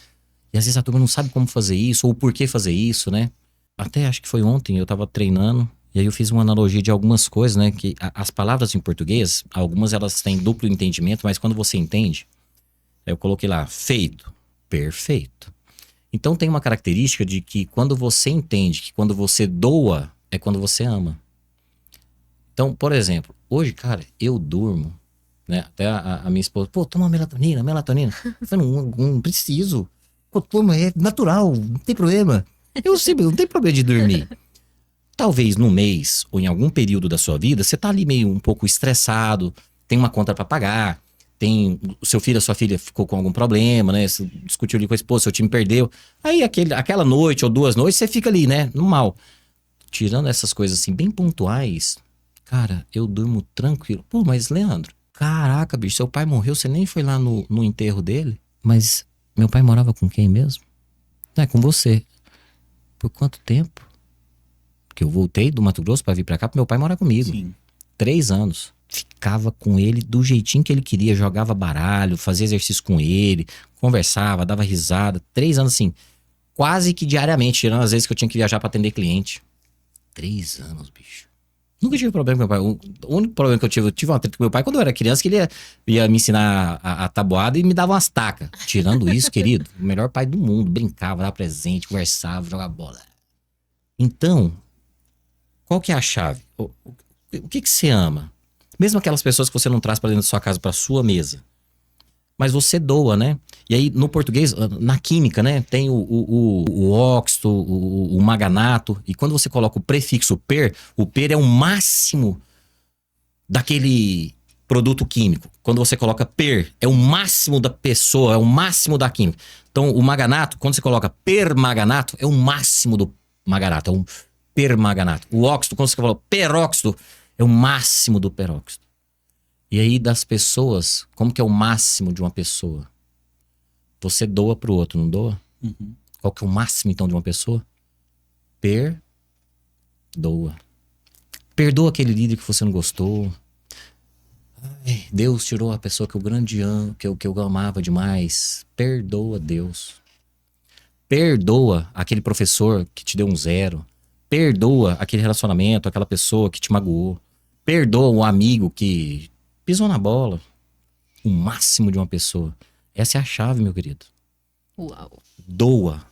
E às vezes a turma não sabe como fazer isso, ou por que fazer isso, né? Até acho que foi ontem, eu tava treinando, e aí eu fiz uma analogia de algumas coisas, né? Que as palavras em português, algumas elas têm duplo entendimento, mas quando você entende, eu coloquei lá, feito, perfeito. Então tem uma característica de que quando você entende que quando você doa, é quando você ama. Então, por exemplo, hoje, cara, eu durmo, né? Até a minha esposa, pô, toma melatonina. Eu falei, não preciso. Pô, toma, é natural, não tem problema. Eu sei, não tem problema de dormir. Talvez no mês ou em algum período da sua vida, você tá ali meio um pouco estressado, tem uma conta pra pagar, tem o seu filho, a sua filha ficou com algum problema, né? Você discutiu ali com a esposa, seu time perdeu. Aí aquela noite ou 2 noites, você fica ali, né? No mal. Tirando essas coisas assim, bem pontuais, cara, eu durmo tranquilo. Pô, mas Leandro, caraca, bicho, seu pai morreu, você nem foi lá no enterro dele? Mas meu pai morava com quem mesmo? Não é com você. Por quanto tempo? Porque eu voltei do Mato Grosso pra vir pra cá, pro meu pai morar comigo. Sim. 3 anos. Ficava com ele do jeitinho que ele queria, jogava baralho, fazia exercício com ele, conversava, dava risada. 3 anos assim, quase que diariamente, tirando as vezes que eu tinha que viajar pra atender cliente. 3 anos, bicho. Nunca tive problema com meu pai. O único problema que eu tive uma treta com meu pai quando eu era criança, que ele ia me ensinar a tabuada e me dava umas tacas. Tirando isso, querido, o melhor pai do mundo. Brincava, dava presente, conversava, jogava bola. Então, qual que é a chave? O que você ama? Mesmo aquelas pessoas que você não traz pra dentro da sua casa, pra sua mesa. Mas você doa, né? E aí, no português, na química, né? Tem o óxido, o maganato. E quando você coloca o prefixo per, o per é o máximo daquele produto químico. Quando você coloca per, é o máximo da pessoa, é o máximo da química. Então, o maganato, quando você coloca permaganato, é o máximo do maganato, é um permaganato. O óxido, quando você coloca peróxido, é o máximo do peróxido. E aí, das pessoas, como que é o máximo de uma pessoa? Você doa pro outro, não doa? Qual que é o máximo, então, de uma pessoa? Perdoa. Perdoa aquele líder que você não gostou. Deus tirou a pessoa que eu grande amo, que eu amava demais. Perdoa, Deus. Perdoa aquele professor que te deu um 0. Perdoa aquele relacionamento, aquela pessoa que te magoou. Perdoa o amigo que pisou na bola. O máximo de uma pessoa. Essa é a chave, meu querido. Uau. Doa.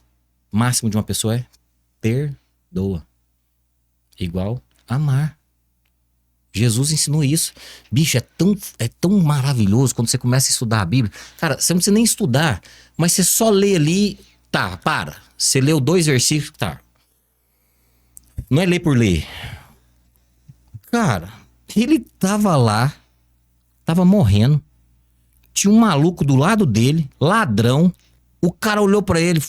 O máximo de uma pessoa é perdoa. Igual amar. Jesus ensinou isso. Bicho, é tão maravilhoso quando você começa a estudar a Bíblia. Cara, você não precisa nem estudar, mas você só lê ali. Tá, para. Você leu 2 versículos, tá. Não é ler por ler. Cara, ele tava lá, tava morrendo. Tinha um maluco do lado dele, ladrão. O cara olhou pra ele.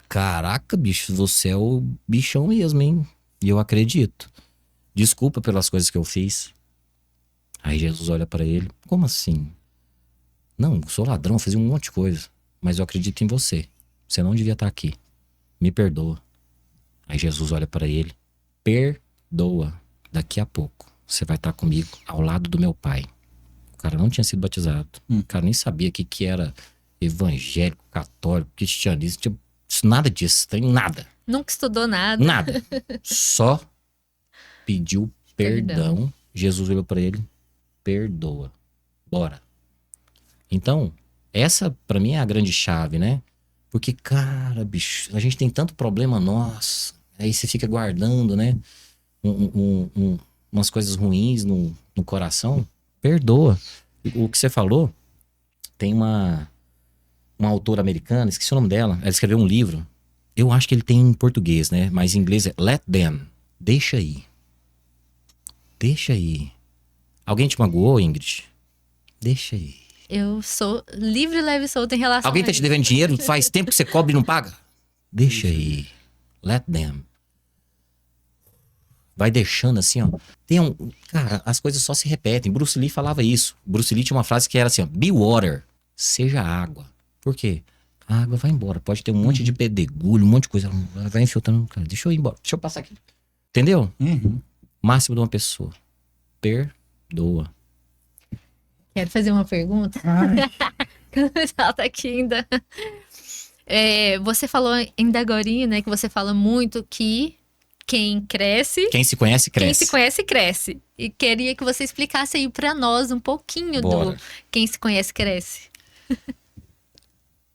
Caraca, bicho, você é o bichão mesmo, hein? E eu acredito. Desculpa pelas coisas que eu fiz. Aí Jesus olha pra ele. Como assim? Não, eu sou ladrão, fiz um monte de coisa. Mas eu acredito em você. Você não devia estar aqui. Me perdoa. Aí Jesus olha pra ele. Perdoa. Daqui a pouco você vai estar comigo ao lado do meu pai. O cara não tinha sido batizado. O cara nem sabia o que era evangélico, católico, cristianismo. Tipo, nada disso. Tem nada. Nunca estudou nada. Nada. Só pediu perdão. Jesus olhou pra ele. Perdoa. Bora. Então, essa pra mim é a grande chave, né? Porque, cara, bicho, a gente tem tanto problema nosso. Aí você fica guardando, né? Umas coisas ruins no coração. Perdoa. O que você falou, tem uma autora americana, esqueci o nome dela. Ela escreveu um livro. Eu acho que ele tem em português, né? Mas em inglês é Let Them. Deixa aí. Deixa aí. Alguém te magoou, Ingrid? Deixa aí. Eu sou livre, leve e solta em relação Alguém a tá te isso. devendo dinheiro? Faz tempo que você cobra e não paga? Deixa aí. Let them. Vai deixando assim, ó. Cara, as coisas só se repetem. Bruce Lee falava isso. Bruce Lee tinha uma frase que era assim, ó. Be water. Seja água. Por quê? A água vai embora. Pode ter um monte de pedregulho, um monte de coisa. Ela vai infiltrando. Cara, deixa eu ir embora. Deixa eu passar aqui. Entendeu? Máximo de uma pessoa. Perdoa. Quero fazer uma pergunta. Ela tá aqui ainda. Você falou ainda agorinha, né? Que você fala muito que quem cresce... Quem se conhece, cresce. Quem se conhece, cresce. E queria que você explicasse aí pra nós um pouquinho Bora. do quem se conhece, cresce.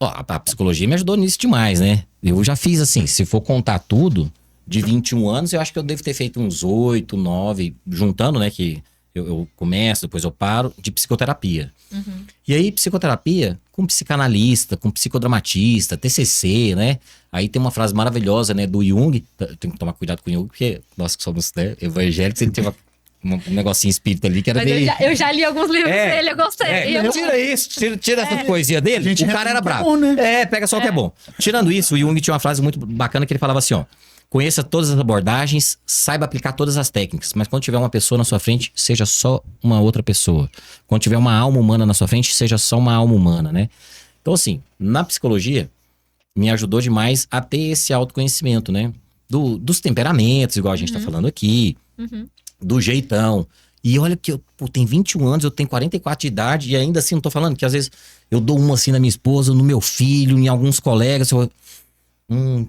Ó, a psicologia me ajudou nisso demais, né? Eu já fiz assim, se for contar tudo, de 21 anos, eu acho que eu devo ter feito uns 8, 9, juntando, né? Que eu começo, depois eu paro, de psicoterapia. E aí, psicoterapia com psicanalista, com psicodramatista, TCC, né? Aí tem uma frase maravilhosa, né, do Jung. Tem que tomar cuidado com o Jung, porque nós que somos, né, evangélicos, ele tem um negocinho espírita ali que era Mas meio... eu já li alguns livros dele, eu gostei. Tira isso, tira essa poesia dele. gente O cara era repete, bravo. é bom, né? Pega só o que é bom. Tirando isso, o Jung tinha uma frase muito bacana que ele falava assim, ó. Conheça todas as abordagens, saiba aplicar todas as técnicas, mas quando tiver uma pessoa na sua frente, seja só uma outra pessoa. Quando tiver uma alma humana na sua frente, seja só uma alma humana, né? Então, assim, na psicologia, me ajudou demais a ter esse autoconhecimento, né? Dos temperamentos, igual a gente tá falando aqui, do jeitão. E olha que eu tenho 21 anos, eu tenho 44 de idade, e ainda assim, não tô falando que às vezes eu dou uma assim na minha esposa, no meu filho, em alguns colegas.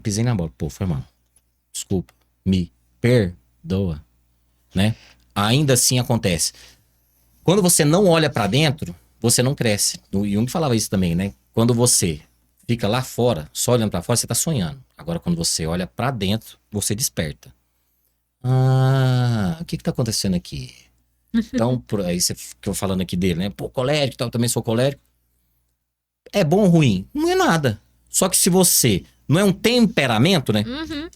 Pisei na bola. Pô, foi mal. Desculpa, me perdoa, né? Ainda assim acontece. Quando você não olha pra dentro, você não cresce. O Jung falava isso também, né? Quando você fica lá fora, só olhando pra fora, você tá sonhando. Agora, quando você olha pra dentro, você desperta. O que tá acontecendo aqui? Então, aí você ficou falando aqui dele, né? Pô, colérico, eu também sou colérico. É bom ou ruim? Não é nada. Só que se você... Não é um temperamento, né?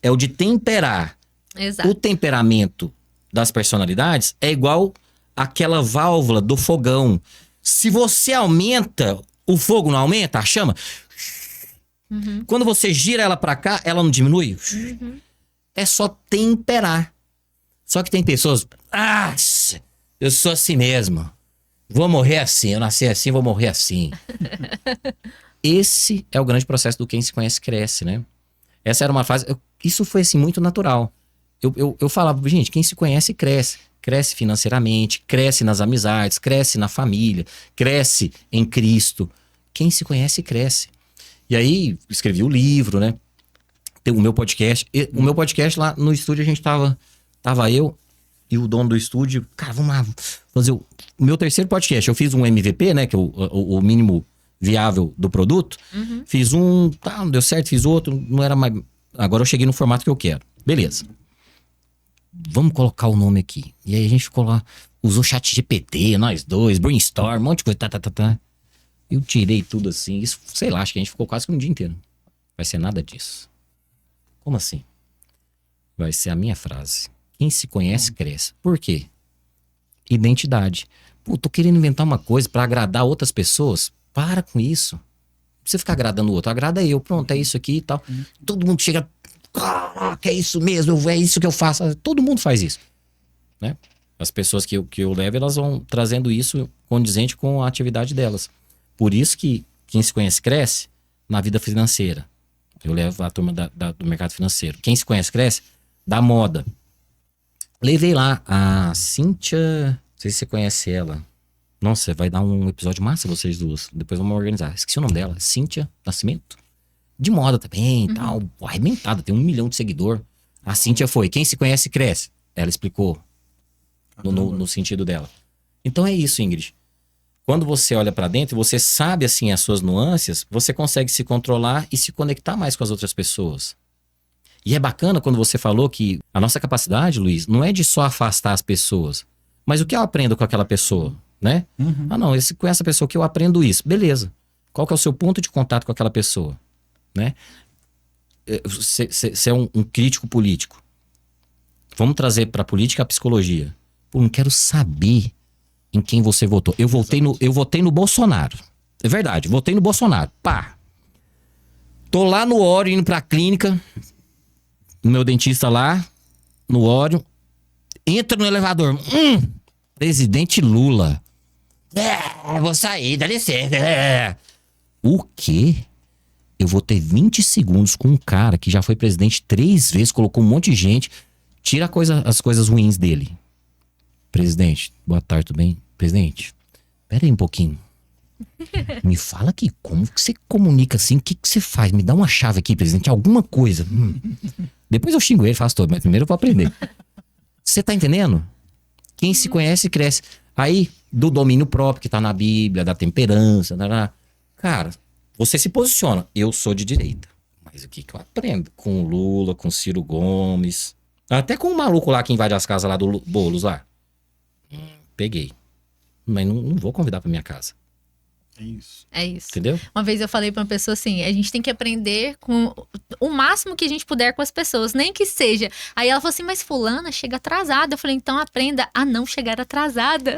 É o de temperar. Exato. O temperamento das personalidades é igual àquela válvula do fogão. Se você aumenta, o fogo não aumenta, a chama. Quando você gira ela pra cá, ela não diminui. É só temperar. Só que tem pessoas... eu sou assim mesmo. Vou morrer assim. Eu nasci assim, vou morrer assim. Esse é o grande processo do quem se conhece cresce, né? Essa era uma fase... Isso foi, assim, muito natural. Eu falava, gente, quem se conhece cresce. Cresce financeiramente, cresce nas amizades, cresce na família, cresce em Cristo. Quem se conhece cresce. E aí, escrevi o livro, né? Tem o meu podcast. O meu podcast lá no estúdio, a gente tava eu e o dono do estúdio. Cara, vamos lá fazer o meu terceiro podcast. Eu fiz um MVP, né? Que é o mínimo viável do produto. Fiz um, não deu certo, fiz outro, não era mais. Agora eu cheguei no formato que eu quero. Beleza. Vamos colocar o nome aqui. E aí a gente ficou lá, usou chat GPT, nós dois, brainstorm, um monte de coisa, tá. Eu tirei tudo assim, isso, sei lá, acho que a gente ficou quase que um dia inteiro. Vai ser nada disso. Como assim? Vai ser a minha frase. Quem se conhece, cresce. Por quê? Identidade. Pô, tô querendo inventar uma coisa pra agradar outras pessoas. Para com isso. Não precisa ficar agradando o outro. Agrada eu. Pronto, é isso aqui e tal. Todo mundo chega... que é isso mesmo, é isso que eu faço. Todo mundo faz isso, né? As pessoas que eu levo, elas vão trazendo isso condizente com a atividade delas. Por isso que quem se conhece cresce na vida financeira. Eu levo a turma do mercado financeiro. Quem se conhece cresce da moda. Levei lá a Cíntia, não sei se você conhece ela. Nossa, vai dar um episódio massa vocês duas. Depois vamos organizar. Esqueci o nome dela. Cíntia Nascimento. De moda também e tal, arrebentada, tem 1 milhão de seguidor. A Cíntia foi, quem se conhece cresce. Ela explicou no sentido dela. Então é isso, Ingrid. Quando você olha pra dentro, você sabe assim as suas nuances, você consegue se controlar e se conectar mais com as outras pessoas. E é bacana quando você falou que a nossa capacidade, Luiz, não é de só afastar as pessoas, mas o que eu aprendo com aquela pessoa, né? Ah não, com essa pessoa que eu aprendo isso, beleza. Qual que é o seu ponto de contato com aquela pessoa? Né? Você é um crítico político. Vamos trazer para política a psicologia. Pô, não quero saber em quem você votou. Eu votei no Bolsonaro. É verdade, votei no Bolsonaro. Pá. Tô lá no Ório, indo pra clínica. O meu dentista lá, no Ório. Entra no elevador. Presidente Lula. Vou sair, dá licença. O quê? Eu vou ter 20 segundos com um cara que já foi presidente 3 vezes, colocou um monte de gente, tira as coisas ruins dele. Presidente, boa tarde, tudo bem? Presidente, pera aí um pouquinho. Me fala aqui, como que você comunica assim? O que você faz? Me dá uma chave aqui, presidente, alguma coisa. Depois eu xingo ele, faço todo, mas primeiro eu vou aprender. Você tá entendendo? Quem se conhece, cresce. Aí, do domínio próprio, que tá na Bíblia, da temperança, cara... Você se posiciona. Eu sou de direita. Mas o que eu aprendo? Com o Lula, com o Ciro Gomes. Até com o maluco lá que invade as casas lá do Boulos lá. Peguei. Mas não vou convidar pra minha casa. É isso. É isso. Entendeu? Uma vez eu falei pra uma pessoa assim, a gente tem que aprender com o máximo que a gente puder com as pessoas, nem que seja. Aí ela falou assim, mas fulana chega atrasada. Eu falei, então aprenda a não chegar atrasada.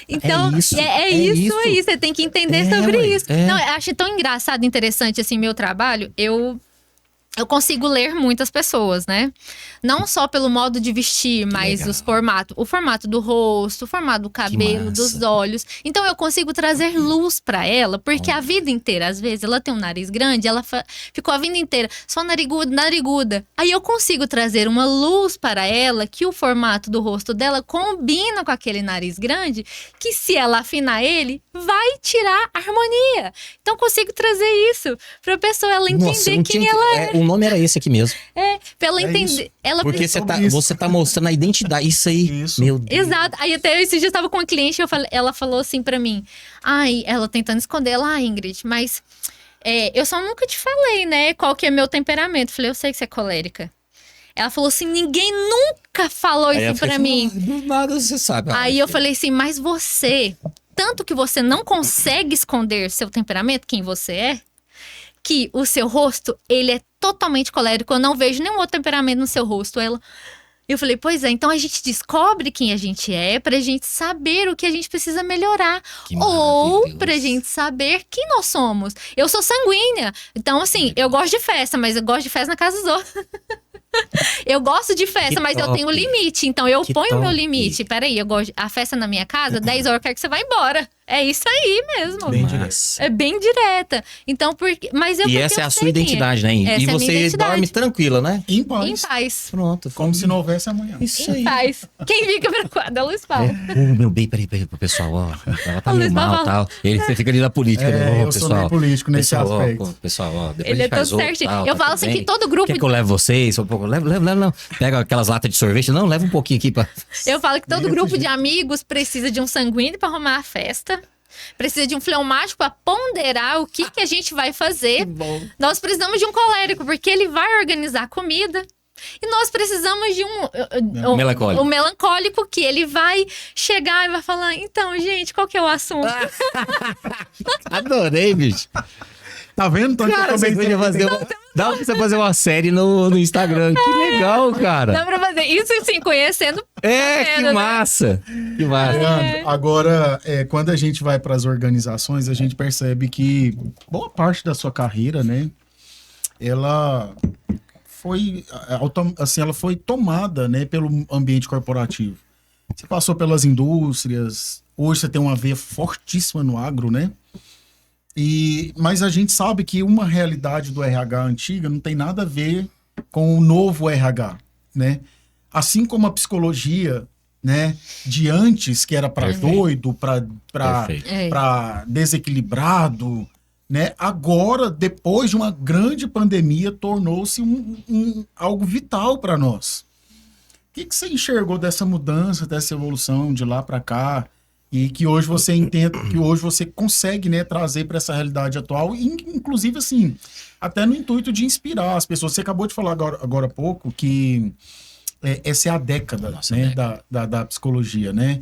Então, é isso aí. Você tem que entender sobre isso. Não, eu acho tão engraçado e interessante, assim, meu trabalho. Eu consigo ler muitas pessoas, né? Não só pelo modo de vestir, mas os formatos. O formato do rosto, o formato do cabelo, dos olhos. Então eu consigo trazer luz pra ela, porque a vida inteira, às vezes, ela tem um nariz grande, ela ficou a vida inteira só nariguda. Aí eu consigo trazer uma luz para ela, que o formato do rosto dela combina com aquele nariz grande, que se ela afinar ele, vai tirar a harmonia. Então eu consigo trazer isso pra pessoa, ela entender quem ela é. O nome era esse aqui mesmo. Pra ela entender. Ela porque você tá mostrando a identidade. Isso aí. Isso. Meu Deus. Exato. Aí até esse dia eu tava com uma cliente, ela falou assim pra mim. Ela tentando esconder lá, Ingrid, mas eu só nunca te falei, né? Qual que é meu temperamento. Falei, eu sei que você é colérica. Ela falou assim, ninguém nunca falou isso pra mim. Do nada você sabe. Aí eu falei assim, mas você, tanto que você não consegue esconder seu temperamento, quem você é, que o seu rosto, ele é totalmente colérico. Eu não vejo nenhum outro temperamento no seu rosto. Eu falei, pois é, então a gente descobre quem a gente é pra gente saber o que a gente precisa melhorar. Ou pra gente saber quem nós somos. Eu sou sanguínea. Então, assim, eu gosto de festa, mas eu gosto de festa na casa dos outros. Eu gosto de festa, mas eu tenho um limite. Então, eu ponho o meu limite. Peraí, a festa na minha casa, 10 horas eu quero que você vá embora. É isso aí mesmo. Bem Nossa. É bem direta. Então, mas eu E porque essa é eu a sei sua quem é. identidade, né? Essa E é a minha você identidade. dorme tranquila, né? Em Em paz. paz. Pronto. Como se não houvesse amanhã. Isso Em aí. paz. Quem fica preocupado é o Luiz Paulo. Ô, meu bem, peraí, pro pessoal, ó. Ela tá O meio Luiz mal Paulo- e tal. Você fica ali na política, né? Ô, Eu sou meio político nesse pessoal, ó, aspecto. pô, pessoal, ó, depois Ele a é gente faz todo outro, certinho. tal, Eu tá falo tudo assim bem. que todo grupo. Quer que eu levo vocês? Leva, não. Pega aquelas latas de sorvete. Não, leva um pouquinho aqui pra... Eu falo que todo Desse grupo de jeito. amigos precisa de um sanguíneo pra arrumar a festa. Precisa de um fleumático pra ponderar o que a gente vai fazer. Nós precisamos de um colérico, porque ele vai organizar a comida. E nós precisamos de um Melancólico. um melancólico que ele vai chegar e vai falar: então, gente, qual que é o assunto? Adorei, bicho. Tá vendo? Tanto que eu Cara, tô você bem podia fazer dá pra você fazer uma série no Instagram. Que legal, Dá cara. pra fazer isso assim, conhecendo. É, que né? massa. Que massa. Leandro, agora, quando a gente vai para as organizações, a gente percebe que boa parte da sua carreira, né, ela foi, assim, ela foi tomada, né, pelo ambiente corporativo. Você passou pelas indústrias, hoje você tem uma veia fortíssima no agro, né? Mas a gente sabe que uma realidade do RH antiga não tem nada a ver com o novo RH, né? Assim como a psicologia, né, de antes, que era para Perfeito. doido, Perfeito. para desequilibrado, né? Agora, depois de uma grande pandemia, tornou-se algo vital para nós. O que você enxergou dessa mudança, dessa evolução de lá para cá? E que hoje você entende, que hoje você consegue, né, trazer para essa realidade atual, inclusive assim, até no intuito de inspirar as pessoas. Você acabou de falar agora há pouco que essa é a década, Nossa, né, década. da psicologia, né?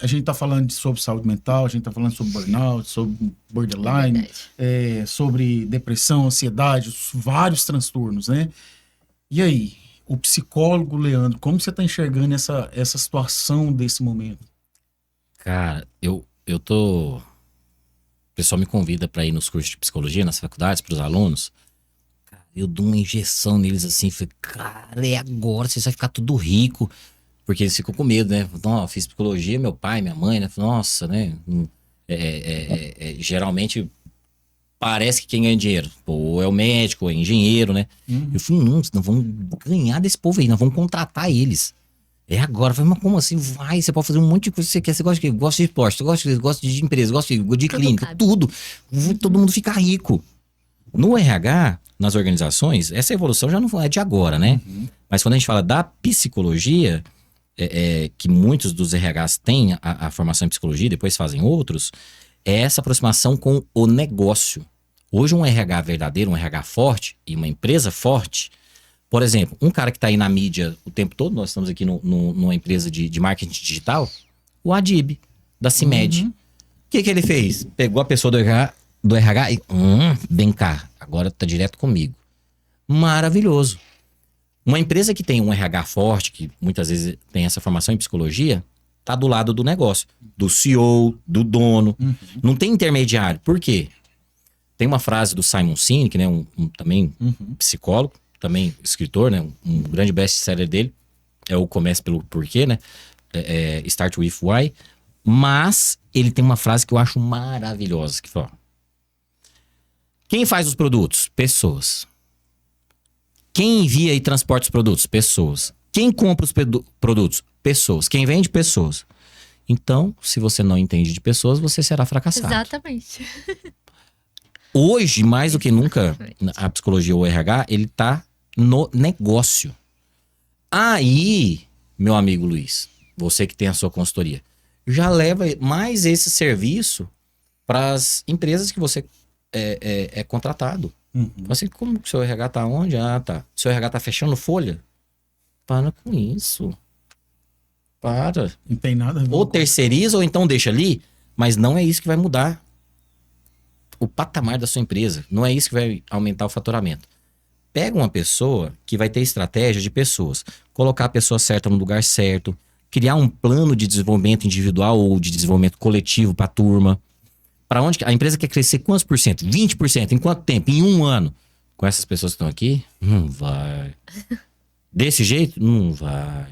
A gente está falando sobre saúde mental, a gente está falando sobre burnout, sobre borderline, sobre depressão, ansiedade, vários transtornos, né? E aí, o psicólogo, Leandro, como você está enxergando essa situação desse momento? Cara, eu tô... O pessoal me convida pra ir nos cursos de psicologia, nas faculdades, pros alunos. Cara, eu dou uma injeção neles assim, falei, cara, é agora, você vai ficar tudo rico. Porque eles ficam com medo, né? Não, eu fiz psicologia, meu pai, minha mãe, né? Nossa, né? Geralmente parece que quem ganha dinheiro, pô, ou é o médico, ou é engenheiro, né? Eu falei, não, nós vamos ganhar desse povo aí, nós vamos contratar eles. É agora. Eu falei, mas como assim? Vai, você pode fazer um monte de coisa que você quer. Você gosta de quê? Gosta de esporte, gosta de empresa, gosta de clínica, cabe. tudo. Todo mundo fica rico. No RH, nas organizações, essa evolução já não é de agora, né? Mas quando a gente fala da psicologia, que muitos dos RHs têm a formação em psicologia, depois fazem outros, é essa aproximação com o negócio. Hoje um RH verdadeiro, um RH forte e uma empresa forte, por exemplo, um cara que está aí na mídia o tempo todo, nós estamos aqui numa empresa de marketing digital, o Adib, da CIMED. O que ele fez? Pegou a pessoa do RH e, vem cá, agora tá direto comigo. Maravilhoso. Uma empresa que tem um RH forte, que muitas vezes tem essa formação em psicologia, tá do lado do negócio, do CEO, do dono. Não tem intermediário. Por quê? Tem uma frase do Simon Sinek, né, também psicólogo, também escritor, né? Um grande best-seller dele é o Comece pelo Porquê, né? Start with Why. Mas ele tem uma frase que eu acho maravilhosa, que fala: quem faz os produtos? Pessoas. Quem envia e transporta os produtos? Pessoas. Quem compra os produtos? Pessoas. Quem vende? Pessoas. Então, se você não entende de pessoas, você será fracassado. Exatamente. Hoje, mais do que nunca, a psicologia ou o RH, ele tá no negócio. Aí, meu amigo Luiz, você que tem a sua consultoria, já leva mais esse serviço para as empresas que você é contratado. Assim, como que o seu RH tá onde? Ah, tá. O seu RH tá fechando folha? Para com isso. Para. Não tem nada a ver Ou com terceiriza, ou então deixa ali, mas não é isso que vai mudar o patamar da sua empresa. Não é isso que vai aumentar o faturamento. Pega uma pessoa que vai ter estratégia de pessoas, colocar a pessoa certa no lugar certo, criar um plano de desenvolvimento individual ou de desenvolvimento coletivo para a turma. Para onde a empresa quer crescer quantos por cento? 20%. Em quanto tempo? Em 1 ano. Com essas pessoas que estão aqui? Não vai. Desse jeito? Não vai.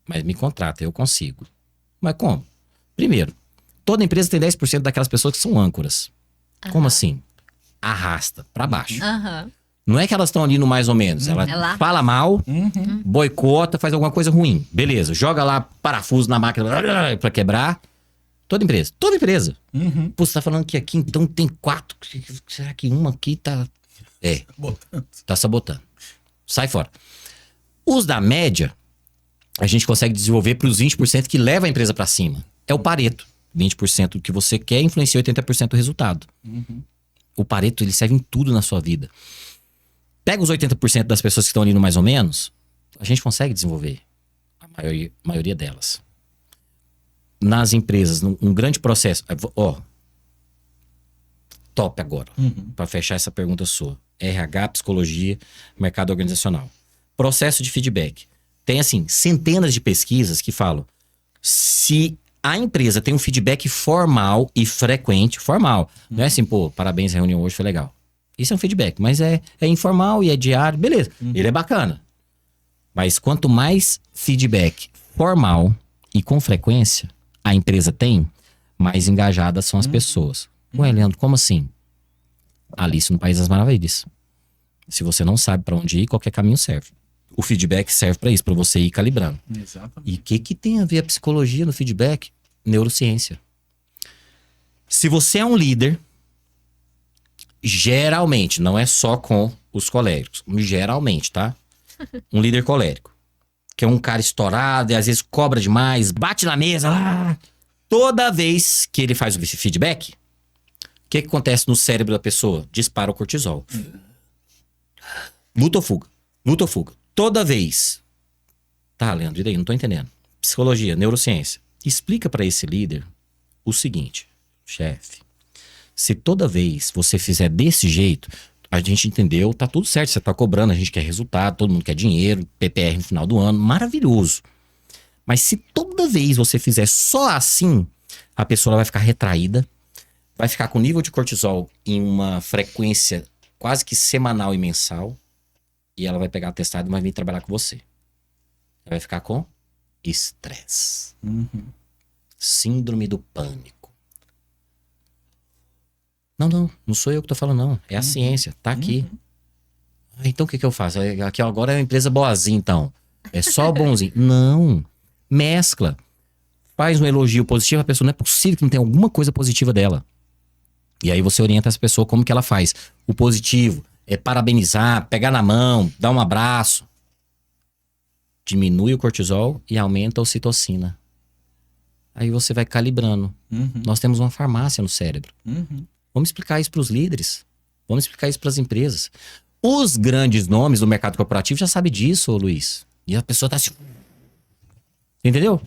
Mas me contrata, eu consigo. Mas como? Primeiro, Toda empresa tem 10% daquelas pessoas que são âncoras. Como assim? Arrasta pra baixo. Aham. Não é que elas estão ali no mais ou menos. Ela Ela- fala mal, Uhum. boicota, faz alguma coisa ruim. Beleza, joga lá parafuso na máquina pra quebrar. Toda empresa. Toda empresa. Uhum. Pô, você tá falando que aqui então tem 4. Será que uma aqui tá... Botando. Tá sabotando. Sai fora. Os da média, a gente consegue desenvolver para os 20% que leva a empresa para cima. É o Pareto. 20% do que você quer influencia 80% do resultado. O Pareto, ele serve em tudo na sua vida. Pega os 80% das pessoas que estão ali no mais ou menos, a gente consegue desenvolver a maioria delas. Nas empresas, um grande processo. Ó, top agora, para fechar essa pergunta sua. RH, psicologia, mercado organizacional. Processo de feedback. Tem, assim, centenas de pesquisas que falam se a empresa tem um feedback formal e frequente, formal, não é assim, pô, parabéns, a reunião hoje foi legal. Isso é um feedback, mas é informal e é diário, beleza, ele é bacana. Mas quanto mais feedback formal e com frequência a empresa tem, mais engajadas são as pessoas. Ué, Leandro, como assim? Alice no País das Maravilhas. Se você não sabe pra onde ir, qualquer caminho serve. O feedback serve pra isso, pra você ir calibrando. Exatamente. E o que tem a ver a psicologia no feedback? Neurociência. Se você é um líder, geralmente, não é só com os coléricos, geralmente, tá? Um líder colérico, que é um cara estourado e às vezes cobra demais, bate na mesa, toda vez que ele faz o feedback, o que acontece no cérebro da pessoa? Dispara o cortisol. Luta ou fuga? Luta ou fuga? Toda vez. Tá, Leandro, e daí? Não tô entendendo. Psicologia, neurociência. Explica pra esse líder o seguinte, chefe. Se toda vez você fizer desse jeito, a gente entendeu, tá tudo certo, você tá cobrando, a gente quer resultado, todo mundo quer dinheiro, PPR no final do ano, maravilhoso. Mas se toda vez você fizer só assim, a pessoa vai ficar retraída, vai ficar com nível de cortisol em uma frequência quase que semanal e mensal, e ela vai pegar atestado e vai vir trabalhar com você. Ela vai ficar com estresse. Síndrome do pânico. Não sou eu que tô falando, não. É a ciência, tá aqui. Então o que eu faço? Aqui agora é uma empresa boazinha, então. É só bonzinho. Não. Mescla. Faz um elogio positivo, a pessoa não é possível que não tenha alguma coisa positiva dela. E aí você orienta essa pessoa como que ela faz. O positivo é parabenizar, pegar na mão, dar um abraço. Diminui o cortisol e aumenta a ocitocina. Aí você vai calibrando. Nós temos uma farmácia no cérebro. Vamos explicar isso para os líderes. Vamos explicar isso para as empresas. Os grandes nomes do mercado corporativo já sabem disso, ô Luiz. E a pessoa tá assim... Entendeu?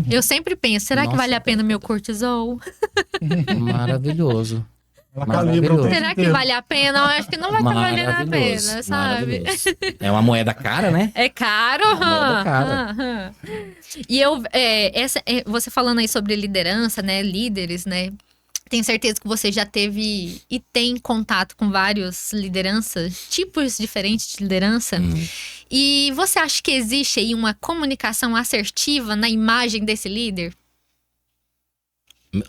Eu sempre penso, será que Nossa, vale a pena meu cortisol? Maravilhoso. Ela Maravilhoso. calibra o tempo Será que inteiro. vale a pena? Eu acho que não vai estar valendo a Maravilhoso, pena, sabe? maravilhoso. É uma moeda cara, né? É caro? moeda cara. aham. E você falando aí sobre liderança, né? Líderes, né? Tenho certeza que você já teve e tem contato com vários lideranças, tipos diferentes de liderança. E você acha que existe aí uma comunicação assertiva na imagem desse líder?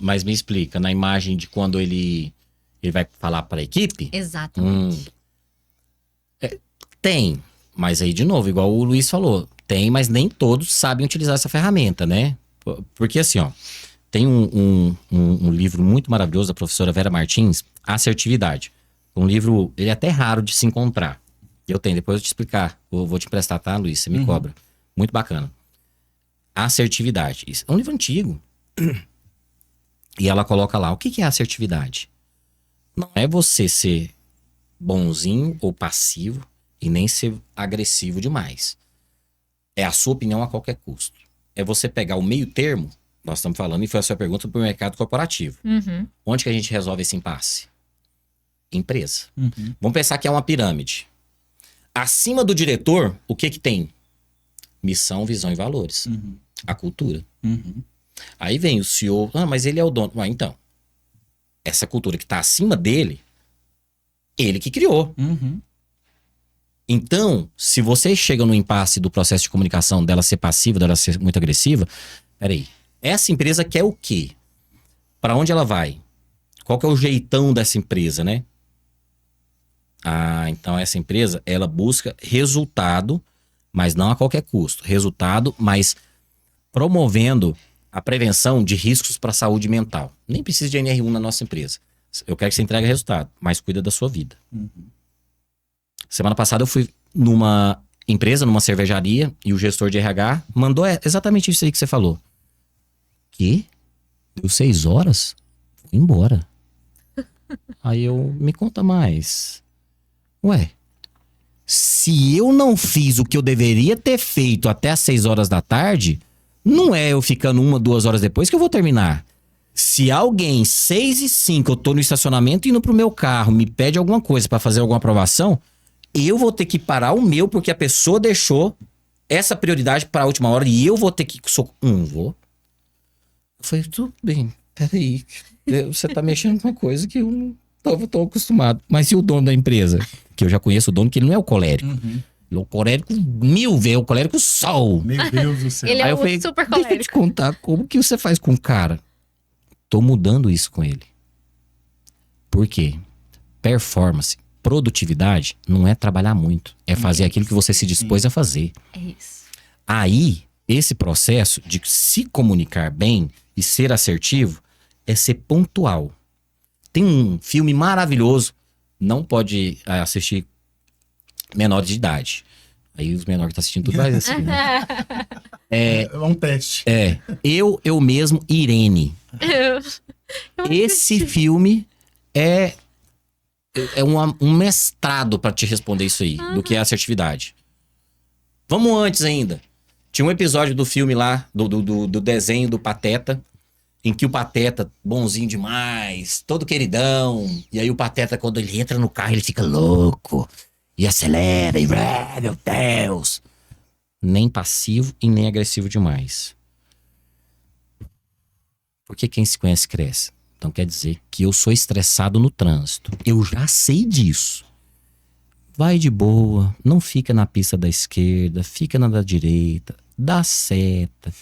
Mas me explica, na imagem de quando ele vai falar para a equipe? Exatamente. Tem, mas aí de novo, igual o Luiz falou, tem, mas nem todos sabem utilizar essa ferramenta, né? Porque assim, ó, tem um livro muito maravilhoso da professora Vera Martins, Assertividade. Um livro, ele é até raro de se encontrar. Eu tenho, depois eu te explicar. Vou te emprestar, tá, Luiz? Você me cobra. Muito bacana. Assertividade. Isso é um livro antigo. E ela coloca lá, o que é assertividade? Não é você ser bonzinho ou passivo e nem ser agressivo demais. É a sua opinião a qualquer custo. É você pegar o meio termo, nós estamos falando, e foi a sua pergunta para o mercado corporativo. Uhum. Onde que a gente resolve esse impasse? Empresa. Vamos pensar que é uma pirâmide. Acima do diretor, o que tem? Missão, visão e valores. A cultura. Aí vem o CEO, mas ele é o dono. Então, essa cultura que está acima dele, ele que criou. Então, se você chega no impasse do processo de comunicação, dela ser passiva, dela ser muito agressiva, peraí, essa empresa quer o quê? Para onde ela vai? Qual que é o jeitão dessa empresa, né? Então essa empresa, ela busca resultado, mas não a qualquer custo. Resultado, mas promovendo a prevenção de riscos para a saúde mental. Nem precisa de NR1 na nossa empresa. Eu quero que você entregue resultado, mas cuida da sua vida. Semana passada eu fui numa empresa, numa cervejaria, e o gestor de RH mandou exatamente isso aí que você falou. Que? Deu 6 horas? Fui embora. Aí eu, me conta mais. Ué, se eu não fiz o que eu deveria ter feito até as 6 horas da tarde, não é eu ficando 1, 2 horas depois que eu vou terminar. Se alguém, 6h05, eu tô no estacionamento indo pro meu carro, me pede alguma coisa pra fazer alguma aprovação, eu vou ter que parar o meu porque a pessoa deixou essa prioridade para a última hora e eu vou ter que... vou. Eu falei, tudo bem, peraí. Você tá mexendo com uma coisa que eu não tô acostumado. Mas e o dono da empresa? Que eu já conheço o dono, que ele não é o colérico. Ele é o colérico 1000 vezes, o colérico sol. Meu Deus do céu. Ele Aí é eu o falei, super deixa eu te colérico. contar como que você faz com o cara. Tô mudando isso com ele. Por quê? Performance, produtividade não é trabalhar muito. É fazer aquilo que você se dispôs a fazer. É isso. Aí, esse processo de se comunicar bem e ser assertivo é ser pontual. Tem um filme maravilhoso, não pode assistir menores de idade. Aí os menores que estão assistindo tudo vai assistir. Né? É um teste. Eu mesmo, Irene. Esse filme é um mestrado para te responder isso aí, do que é assertividade. Vamos antes ainda. Tinha um episódio do filme lá, do desenho do Pateta, em que o Pateta, bonzinho demais, todo queridão, e aí o Pateta, quando ele entra no carro, ele fica louco, e acelera, e meu Deus. Nem passivo e nem agressivo demais. Porque quem se conhece cresce. Então quer dizer que eu sou estressado no trânsito. Eu já sei disso. Vai de boa, não fica na pista da esquerda, fica na da direita, dá seta.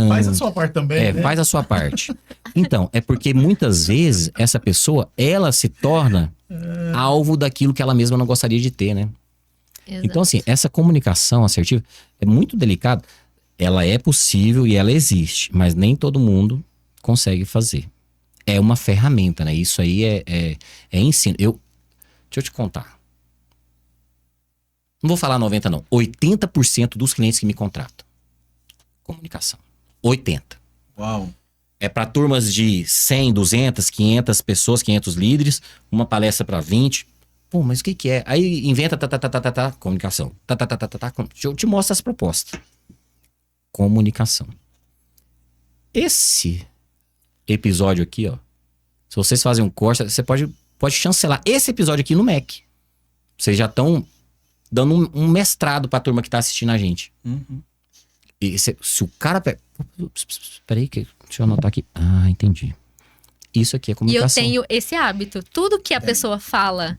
Faz a sua parte também, né? Faz a sua parte. Então, é porque muitas vezes essa pessoa, ela se torna alvo daquilo que ela mesma não gostaria de ter, né? Exato. Então, assim, essa comunicação assertiva é muito delicada. Ela é possível e ela existe, mas nem todo mundo consegue fazer. É uma ferramenta, né? Isso aí é ensino. Deixa eu te contar. Não vou falar 90 não. 80% dos clientes que me contratam. Comunicação. 80. Uau. É para turmas de 100, 200, 500 pessoas, 500 líderes. Uma palestra para 20. Pô, mas o que é? Aí inventa, comunicação. Eu te mostro as propostas. Comunicação. Esse episódio aqui, ó. Se vocês fazem um corte, você pode chancelar esse episódio aqui no Mac. Vocês já estão dando um mestrado pra turma que tá assistindo a gente. E se o cara... Peraí, deixa eu anotar aqui. Entendi. Isso aqui é E eu comunicação. tenho esse hábito. Tudo que a pessoa fala,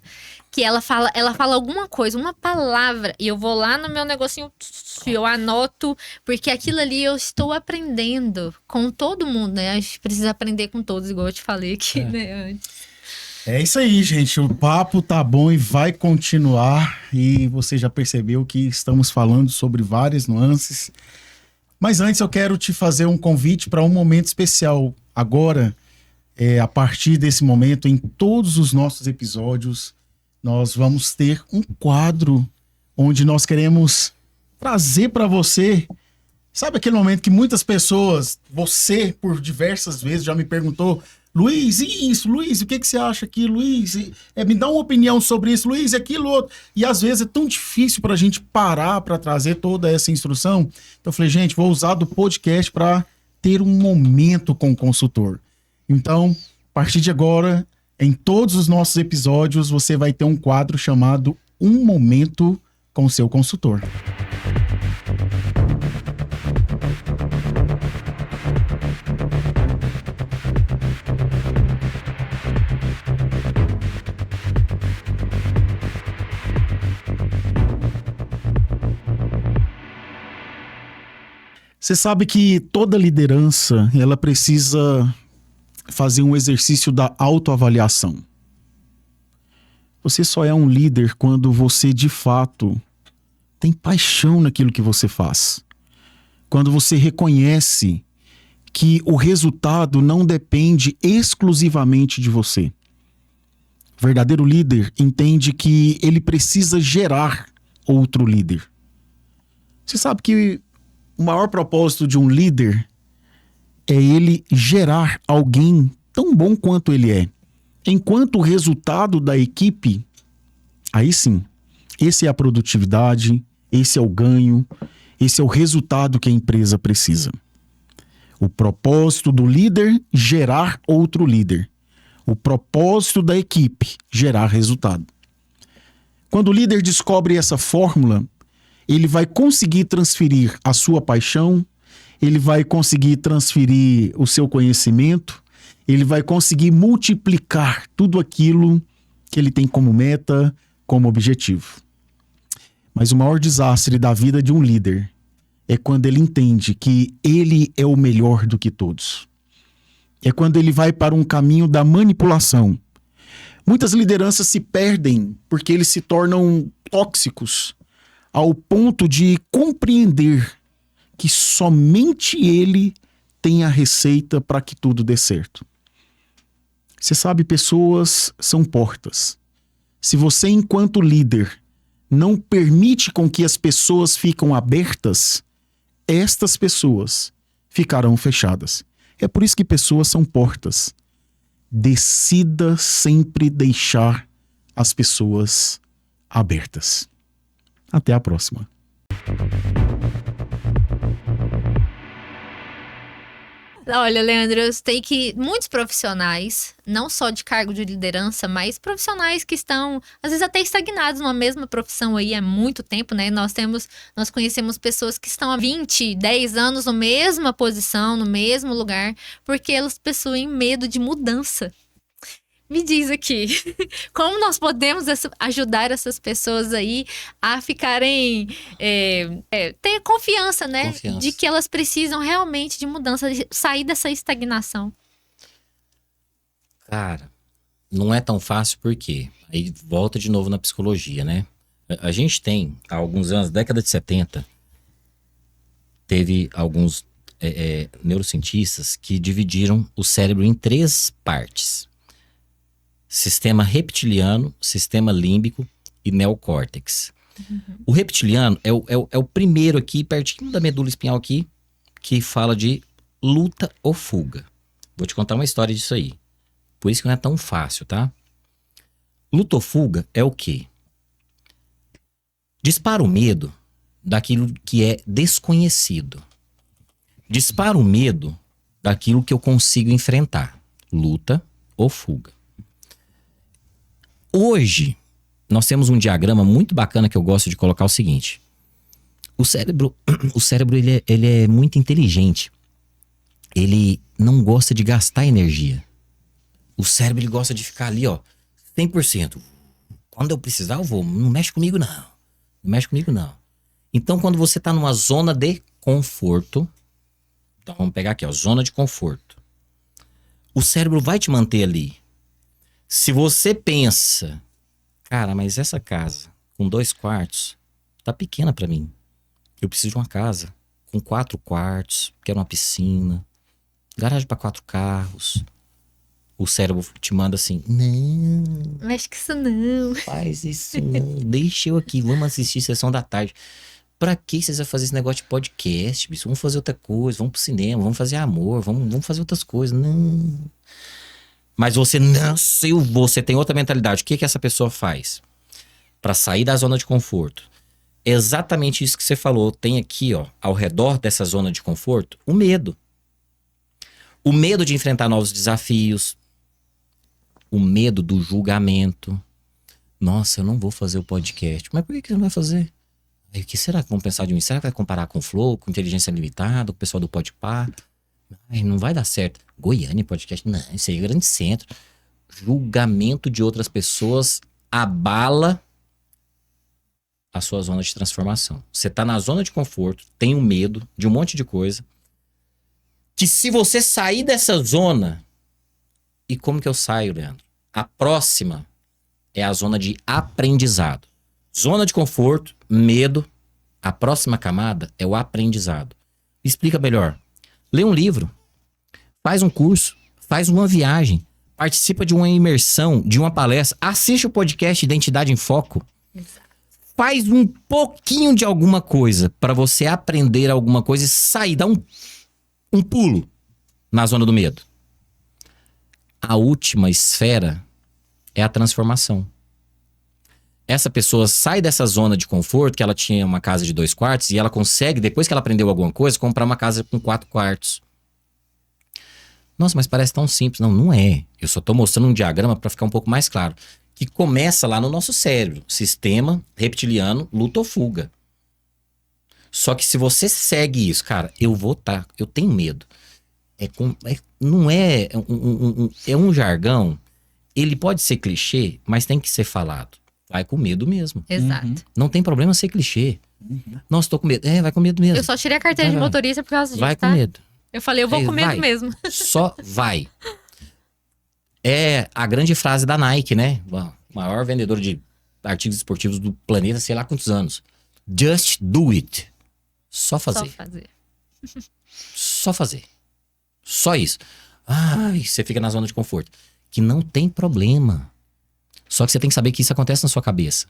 que ela fala alguma coisa, uma palavra, e eu vou lá no meu negocinho, eu anoto, porque aquilo ali eu estou aprendendo com todo mundo, né? A gente precisa aprender com todos, igual eu te falei aqui, né, antes. É isso aí, gente. O papo tá bom e vai continuar. E você já percebeu que estamos falando sobre várias nuances. Mas antes eu quero te fazer um convite para um momento especial. Agora, a partir desse momento, em todos os nossos episódios, nós vamos ter um quadro onde nós queremos trazer para você. Sabe aquele momento que muitas pessoas, você por diversas vezes já me perguntou: Luiz, e isso? Luiz, o que você acha aqui? Luiz, me dá uma opinião sobre isso. Luiz, aquilo outro. E às vezes é tão difícil para a gente parar para trazer toda essa instrução. Então eu falei, gente, vou usar do podcast para ter um momento com o consultor. Então, a partir de agora, em todos os nossos episódios, você vai ter um quadro chamado Um Momento com o seu consultor. Você sabe que toda liderança, ela precisa fazer um exercício da autoavaliação. Você só é um líder quando você, de fato, tem paixão naquilo que você faz. Quando você reconhece que o resultado não depende exclusivamente de você. O verdadeiro líder entende que ele precisa gerar outro líder. Você sabe que o maior propósito de um líder é ele gerar alguém tão bom quanto ele é. Enquanto o resultado da equipe, aí sim, esse é a produtividade, esse é o ganho, esse é o resultado que a empresa precisa. O propósito do líder, gerar outro líder. O propósito da equipe, gerar resultado. Quando o líder descobre essa fórmula, ele vai conseguir transferir a sua paixão, ele vai conseguir transferir o seu conhecimento, ele vai conseguir multiplicar tudo aquilo que ele tem como meta, como objetivo. Mas o maior desastre da vida de um líder é quando ele entende que ele é o melhor do que todos. É quando ele vai para um caminho da manipulação. Muitas lideranças se perdem porque eles se tornam tóxicos ao ponto de compreender que somente ele tem a receita para que tudo dê certo. Você sabe, pessoas são portas. Se você, enquanto líder, não permite com que as pessoas fiquem abertas, estas pessoas ficarão fechadas. É por isso que pessoas são portas. Decida sempre deixar as pessoas abertas. Até a próxima. Olha, Leandro, eu sei que muitos profissionais, não só de cargo de liderança, mas profissionais que estão, às vezes, até estagnados numa mesma profissão aí há muito tempo, né? Nós conhecemos pessoas que estão há 20, 10 anos na mesma posição, no mesmo lugar, porque elas possuem medo de mudança. Me diz aqui, como nós podemos ajudar essas pessoas aí a ficarem, ter confiança, né? De que elas precisam realmente de mudança, de sair dessa estagnação. Cara, não é tão fácil porque aí volta de novo na psicologia, né? A gente tem, há alguns anos, década de 70, teve alguns neurocientistas que dividiram o cérebro em 3 partes. Sistema reptiliano, sistema límbico e neocórtex. Uhum. O reptiliano é o primeiro aqui, pertinho da medula espinhal aqui, que fala de luta ou fuga. Vou te contar uma história disso aí. Por isso que não é tão fácil, tá? Luta ou fuga é o quê? Dispara o medo daquilo que é desconhecido. Dispara o medo daquilo que eu consigo enfrentar. Luta ou fuga. Hoje, nós temos um diagrama muito bacana que eu gosto de colocar o seguinte. O cérebro ele é muito inteligente. Ele não gosta de gastar energia. O cérebro ele gosta de ficar ali, ó, 100%. Quando eu precisar, eu vou. Não mexe comigo, não. Não mexe comigo, não. Então, quando você está numa zona de conforto, então vamos pegar aqui, ó, zona de conforto. O cérebro vai te manter ali. Se você pensa, cara, mas essa casa com 2 quartos tá pequena para mim. Eu preciso de uma casa com 4 quartos, quero uma piscina, garagem para 4 carros. O cérebro te manda assim, não. Mexe com isso não. Faz isso não. Deixa eu aqui, vamos assistir Sessão da Tarde. Pra que vocês vão fazer esse negócio de podcast, bicho? Vamos fazer outra coisa, vamos pro cinema, vamos fazer amor, vamos fazer outras coisas. Não. Mas você nasceu, você tem outra mentalidade. O que essa pessoa faz para sair da zona de conforto? Exatamente isso que você falou. Tem aqui, ó, ao redor dessa zona de conforto, o medo. O medo de enfrentar novos desafios. O medo do julgamento. Nossa, eu não vou fazer o podcast. Mas por que você não vai fazer? O que será que vão pensar de mim? Será que vai comparar com o Flow, com Inteligência Limitada, com o pessoal do Podpah? Ai, não vai dar certo. Goiânia, podcast, não, isso aí é grande centro. Julgamento de outras pessoas abala a sua zona de transformação. Você tá na zona de conforto, tem um medo de um monte de coisa, que se você sair dessa zona, E como que eu saio, Leandro? A próxima é a zona de aprendizado. Zona de conforto, medo. A próxima camada é o aprendizado. Explica melhor. Lê um livro, faz um curso, faz uma viagem, participa de uma imersão, de uma palestra, assiste o podcast Identidade em Foco. Exato. Faz um pouquinho de alguma coisa para você aprender alguma coisa e sair, dar um pulo na zona do medo. A última esfera é a transformação. Essa pessoa sai dessa zona de conforto, que ela tinha uma casa de 2 quartos, e ela consegue, depois que ela aprendeu alguma coisa, comprar uma casa com 4 quartos. Nossa, mas parece tão simples. Não, não é. Eu só tô mostrando um diagrama para ficar um pouco mais claro. Que começa lá no nosso cérebro. Sistema reptiliano, luta ou fuga. Só que se você segue isso, cara, eu tenho medo. É um jargão. Ele pode ser clichê, mas tem que ser falado. Vai com medo mesmo. Exato. Não tem problema ser clichê. Nossa, tô com medo. Vai com medo mesmo. Eu só tirei a carteira de Vai. motorista por causa disso, Vai com tá? medo. Eu falei, eu vou com medo Vai. mesmo. Só vai. É a grande frase da Nike, né? O maior vendedor de artigos esportivos do planeta, sei lá quantos anos. Just do it. Só fazer. Só fazer. Só fazer. Só isso. Ai, você fica na zona de conforto. Que não tem problema. Só que você tem que saber que isso acontece na sua cabeça.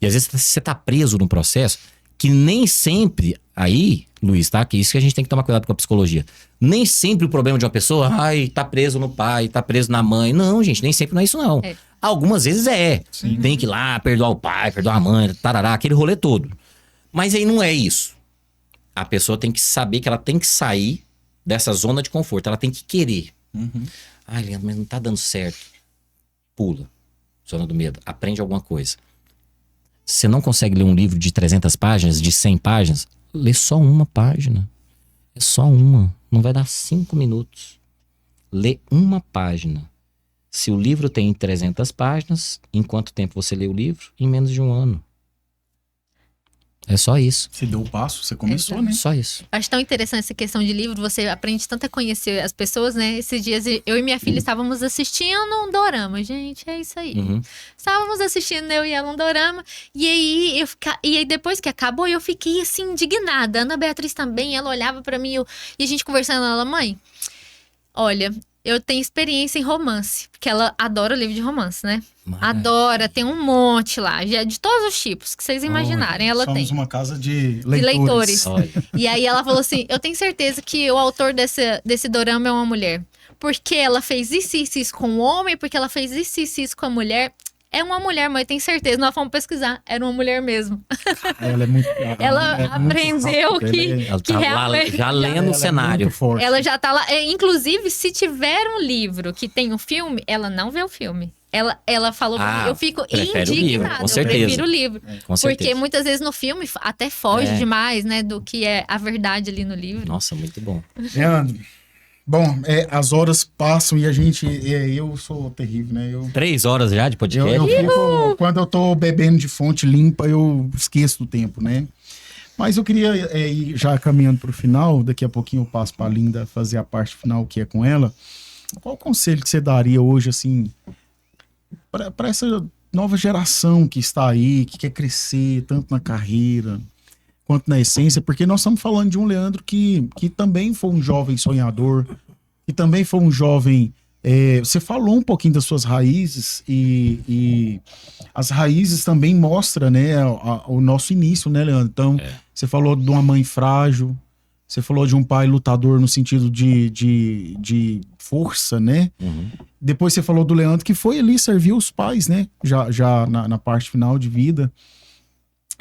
E às vezes você tá preso num processo que nem sempre... Aí, Luiz, tá? Que isso que a gente tem que tomar cuidado com a psicologia. Nem sempre o problema de uma pessoa... tá preso no pai, tá preso na mãe. Não, gente, nem sempre não é isso, não. É. Algumas vezes é. Sim. Tem que ir lá, perdoar o pai, perdoar a mãe, tarará, aquele rolê todo. Mas aí não é isso. A pessoa tem que saber que ela tem que sair dessa zona de conforto. Ela tem que querer. Ai, Leandro, mas não tá dando certo. Pula. Zona do medo. Aprende alguma coisa. Você não consegue ler um livro de 300 páginas, de 100 páginas? Lê só uma página. É só uma. Não vai dar 5 minutos. Lê uma página. Se o livro tem 300 páginas, em quanto tempo você lê o livro? Em menos de 1 ano. É só isso. Você deu o passo, você começou, né? Só isso. Acho tão interessante essa questão de livro, você aprende tanto a conhecer as pessoas, né? Esses dias eu e minha filha estávamos assistindo um dorama, gente, é isso aí. Uhum. Estávamos assistindo, eu e ela, um dorama, e aí depois que acabou, eu fiquei assim, indignada. A Ana Beatriz também, ela olhava pra mim, e a gente conversando, ela, mãe, olha, eu tenho experiência em romance, porque ela adora livro de romance, né? Adora, tem um monte lá, já de todos os tipos que vocês imaginarem, ela tem. Somos uma casa de De leitores. leitores. Olha. E aí ela falou assim, eu tenho certeza que o autor desse dorama é uma mulher. Porque ela fez isso com o homem, porque ela fez isso com a mulher. É uma mulher, mãe, eu tenho certeza. Nós fomos pesquisar, era uma mulher mesmo. Ela é muito. Ela é muito aprendeu rápida, que- ela Ela que tá lá, realmente- já lendo o é cenário. muito forte. Ela já tá lá. Inclusive, se tiver um livro que tem um filme, ela não vê o filme. Ela falou pra mim, eu fico prefere o livro, indignada. com Eu certeza. prefiro o livro. Com certeza. Porque muitas vezes no filme até foge É. demais, né? Do que é a verdade ali no livro. Nossa, muito bom. Leandro, bom, as horas passam e a gente. Eu sou terrível, né? 3 horas já de podcast. Eu fico, quando eu tô bebendo de fonte limpa, eu esqueço do tempo, né? Mas eu queria ir já caminhando para o final, daqui a pouquinho eu passo para a Linda fazer a parte final que é com ela. Qual o conselho que você daria hoje, assim, para essa nova geração que está aí, que quer crescer tanto na carreira quanto na essência? Porque nós estamos falando de um Leandro que também foi um jovem sonhador, que também foi um jovem. Você falou um pouquinho das suas raízes e as raízes também mostram, né, o nosso início, né, Leandro? Então, você falou de uma mãe frágil, você falou de um pai lutador no sentido de força, né? Uhum. Depois você falou do Leandro que foi ali servir os pais, né? Já na parte final de vida.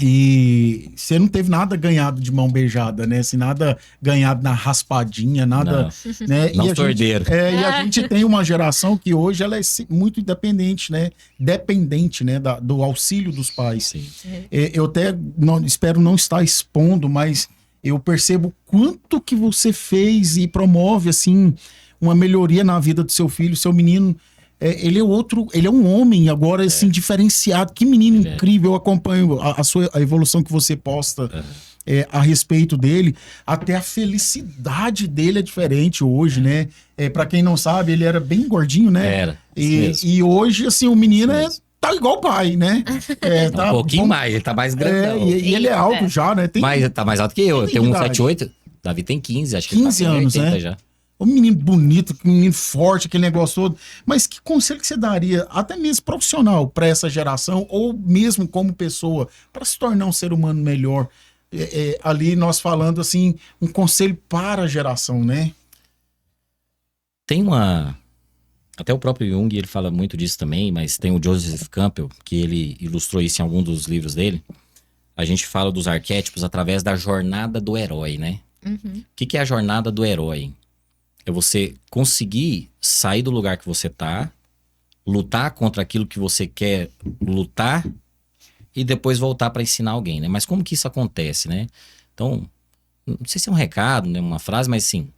E você não teve nada ganhado de mão beijada, né? Assim, nada ganhado na raspadinha, nada. Né? Não E a sou gente- herdeiro. e a gente tem uma geração que hoje ela é muito independente, né? Dependente, né? Do auxílio dos pais. Sim. Eu até espero não estar expondo, mas eu percebo quanto que você fez e promove, assim, uma melhoria na vida do seu filho, seu menino. Ele é um homem agora, assim, diferenciado. Que menino incrível, eu acompanho a evolução que você posta a respeito dele. Até a felicidade dele é diferente hoje, né? Para quem não sabe, ele era bem gordinho, né? Era. Isso mesmo. E hoje, assim, o menino Isso tá igual o pai, né? Um pouquinho mais, ele tá mais grandão. E ele é alto já, né? Mas tá mais alto que eu. Eu tenho idade. 1,78. Davi tem 15, acho que 15 ele tá com anos, 80 né? já. Um menino bonito, um menino forte, aquele negócio todo. Mas que conselho que você daria, até mesmo profissional, para essa geração, ou mesmo como pessoa, para se tornar um ser humano melhor? Ali nós falando assim, um conselho para a geração, né? Tem uma... Até o próprio Jung, ele fala muito disso também, mas tem o Joseph Campbell, que ele ilustrou isso em algum dos livros dele. A gente fala dos arquétipos através da jornada do herói, né? Uhum. O que é a jornada do herói? É você conseguir sair do lugar que você tá, lutar contra aquilo que você quer lutar e depois voltar para ensinar alguém, né? Mas como que isso acontece, né? Então, não sei se é um recado, né, uma frase, mas sim,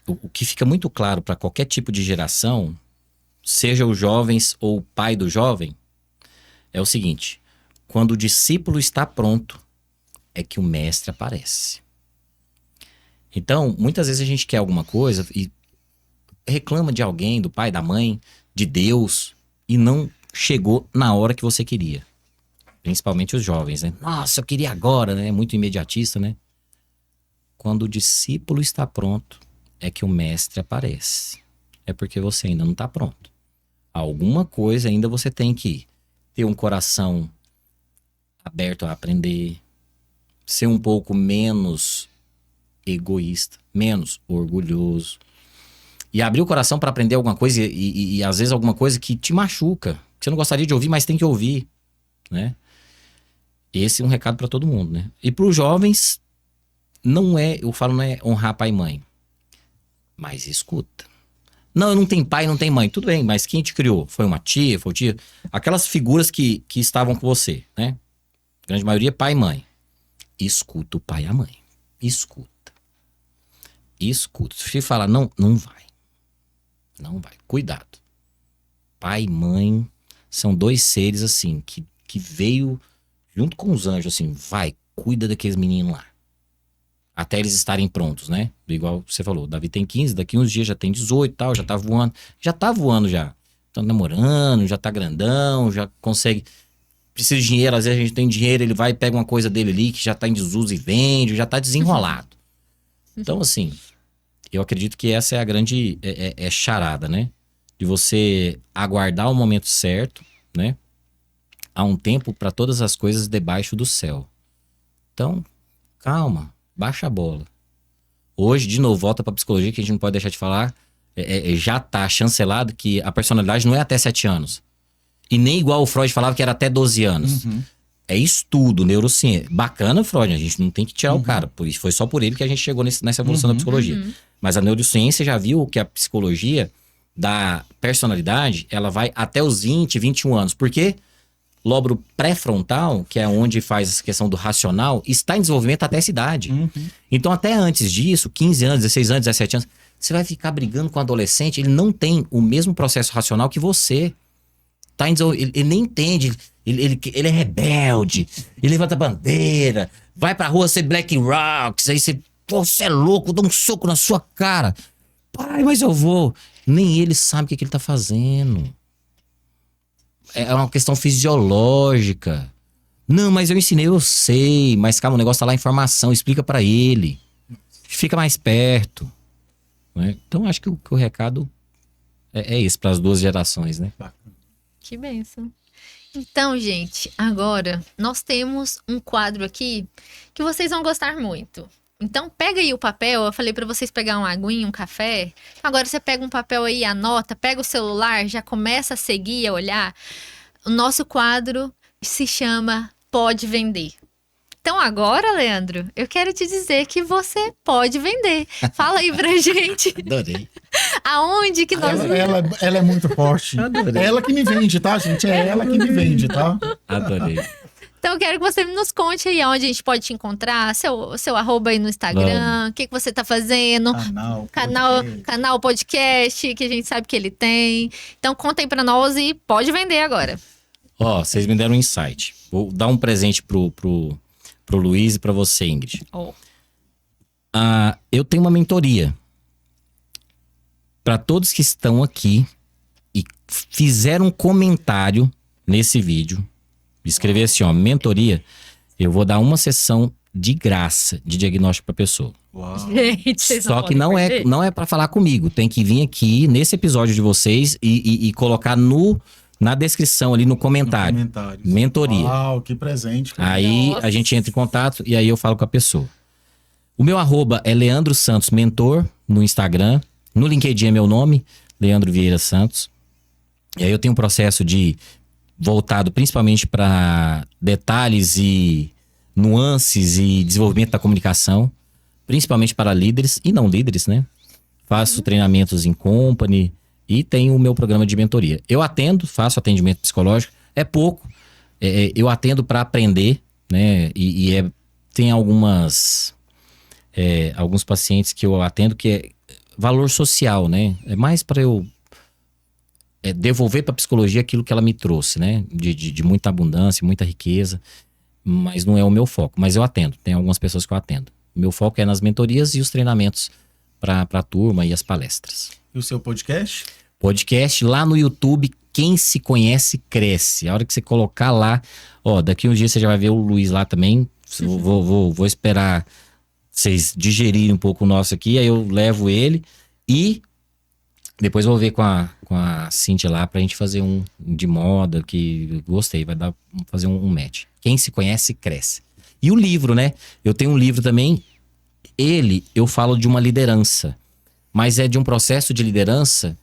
o que fica muito claro para qualquer tipo de geração, seja os jovens ou o pai do jovem, é o seguinte: quando o discípulo está pronto, é que o mestre aparece. Então, muitas vezes a gente quer alguma coisa e reclama de alguém, do pai, da mãe, de Deus, e não chegou na hora que você queria. Principalmente os jovens, né? Nossa, eu queria agora, né? Muito imediatista, né? Quando o discípulo está pronto, é que o mestre aparece. É porque você ainda não está pronto. Alguma coisa ainda você tem que ter um coração aberto a aprender, ser um pouco menos egoísta, menos orgulhoso, e abrir o coração para aprender alguma coisa e às vezes alguma coisa que te machuca, que você não gostaria de ouvir, mas tem que ouvir, né? Esse é um recado para todo mundo, né? E para os jovens, não é honrar pai e mãe, mas escuta. Não, não tem pai, não tem mãe. Tudo bem, mas quem te criou? Foi uma tia, foi o tio? Aquelas figuras que estavam com você, né? A grande maioria, pai e mãe. Escuta o pai e a mãe. Escuta. Escuta. Se você falar, não, não vai. Não vai. Cuidado. Pai e mãe são dois seres, assim, que veio junto com os anjos, assim, vai, cuida daqueles meninos lá. Até eles estarem prontos, né? Igual você falou, Davi tem 15, daqui uns dias já tem 18 e tal, já tá voando. Já tá voando já. Tá namorando, já tá grandão, já consegue... Precisa de dinheiro, às vezes a gente tem dinheiro, ele vai e pega uma coisa dele ali que já tá em desuso e vende, já tá desenrolado. Então, assim, eu acredito que essa é a grande charada, né? De você aguardar o momento certo, né? Há um tempo para todas as coisas debaixo do céu. Então, calma. Baixa a bola. Hoje, de novo, volta pra psicologia, que a gente não pode deixar de falar. Já tá chancelado que a personalidade não é até 7 anos. E nem igual o Freud falava que era até 12 anos. Uhum. É estudo, neurociência. Bacana, Freud, a gente não tem que tirar o cara. Foi só por ele que a gente chegou nessa evolução da psicologia. Mas a neurociência já viu que a psicologia da personalidade, ela vai até os 20, 21 anos. Por quê? Lóbulo pré-frontal, que é onde faz essa questão do racional, está em desenvolvimento até essa idade. Então, até antes disso, 15 anos, 16 anos, 17 anos, você vai ficar brigando com o adolescente, ele não tem o mesmo processo racional que você. Tá em ele nem entende, ele é rebelde, ele levanta bandeira, vai pra rua ser Black Rocks, aí você, pô, você é louco, dá um soco na sua cara. Pai, mas eu vou. Nem ele sabe o que ele tá fazendo. É uma questão fisiológica. Não, mas eu ensinei, eu sei. Mas calma, o negócio tá lá, informação. Explica pra ele. Fica mais perto. Né? Então, acho que o recado é esse para as duas gerações, né? Que bênção. Então, gente, agora nós temos um quadro aqui que vocês vão gostar muito. Então, pega aí o papel. Eu falei pra vocês pegar uma aguinha, um café. Agora você pega um papel aí, anota, pega o celular, já começa a seguir, a olhar. O nosso quadro se chama Pode Vender. Então agora, Leandro, eu quero te dizer que você pode vender. Fala aí pra gente. Adorei. Aonde que nós... Ela é muito forte. Adorei. É ela que me vende, tá, gente? É ela que me vende, tá? Adorei. Então eu quero que você nos conte aí onde a gente pode te encontrar, seu arroba aí no Instagram, o que você tá fazendo, canal podcast, que a gente sabe que ele tem. Então conta aí pra nós e pode vender agora. Ó, vocês me deram um insight. Vou dar um presente pro pro Luiz e pra você, Ingrid. Oh. Eu tenho uma mentoria para todos que estão aqui e fizeram um comentário nesse vídeo, escrever assim, ó, mentoria, eu vou dar uma sessão de graça de diagnóstico pra pessoa. Uau. Gente, vocês Só que podem não perder. é para falar comigo, tem que vir aqui nesse episódio de vocês e colocar na descrição ali no comentário. Comentários. Mentoria. Uau, que presente. Cara. Aí Nossa. a gente entra em contato e aí eu falo com a pessoa. O meu arroba é Leandro Santos Mentor no Instagram. No LinkedIn é meu nome, Leandro Vieira Santos. E aí eu tenho um processo voltado principalmente para detalhes e nuances e desenvolvimento da comunicação, principalmente para líderes e não líderes, né? Faço treinamentos em company e tenho o meu programa de mentoria. Eu atendo, faço atendimento psicológico, é pouco. Eu atendo para aprender, né? Tem alguns pacientes que eu atendo que é valor social, né? É mais para eu devolver para a psicologia aquilo que ela me trouxe, né? De muita abundância, muita riqueza, mas não é o meu foco. Mas eu atendo, tem algumas pessoas que eu atendo. Meu foco é nas mentorias e os treinamentos para a turma e as palestras. E o seu podcast? Podcast lá no YouTube, Quem Se Conhece Cresce. A hora que você colocar lá, ó, daqui uns dias você já vai ver o Luiz lá também. Vou esperar vocês digerirem um pouco o nosso aqui, aí eu levo ele e depois vou ver com a Cíntia lá pra gente fazer um de moda, que gostei, fazer um match. Quem se conhece, cresce. E o livro, né? Eu tenho um livro também, eu falo de uma liderança, mas é de um processo de liderança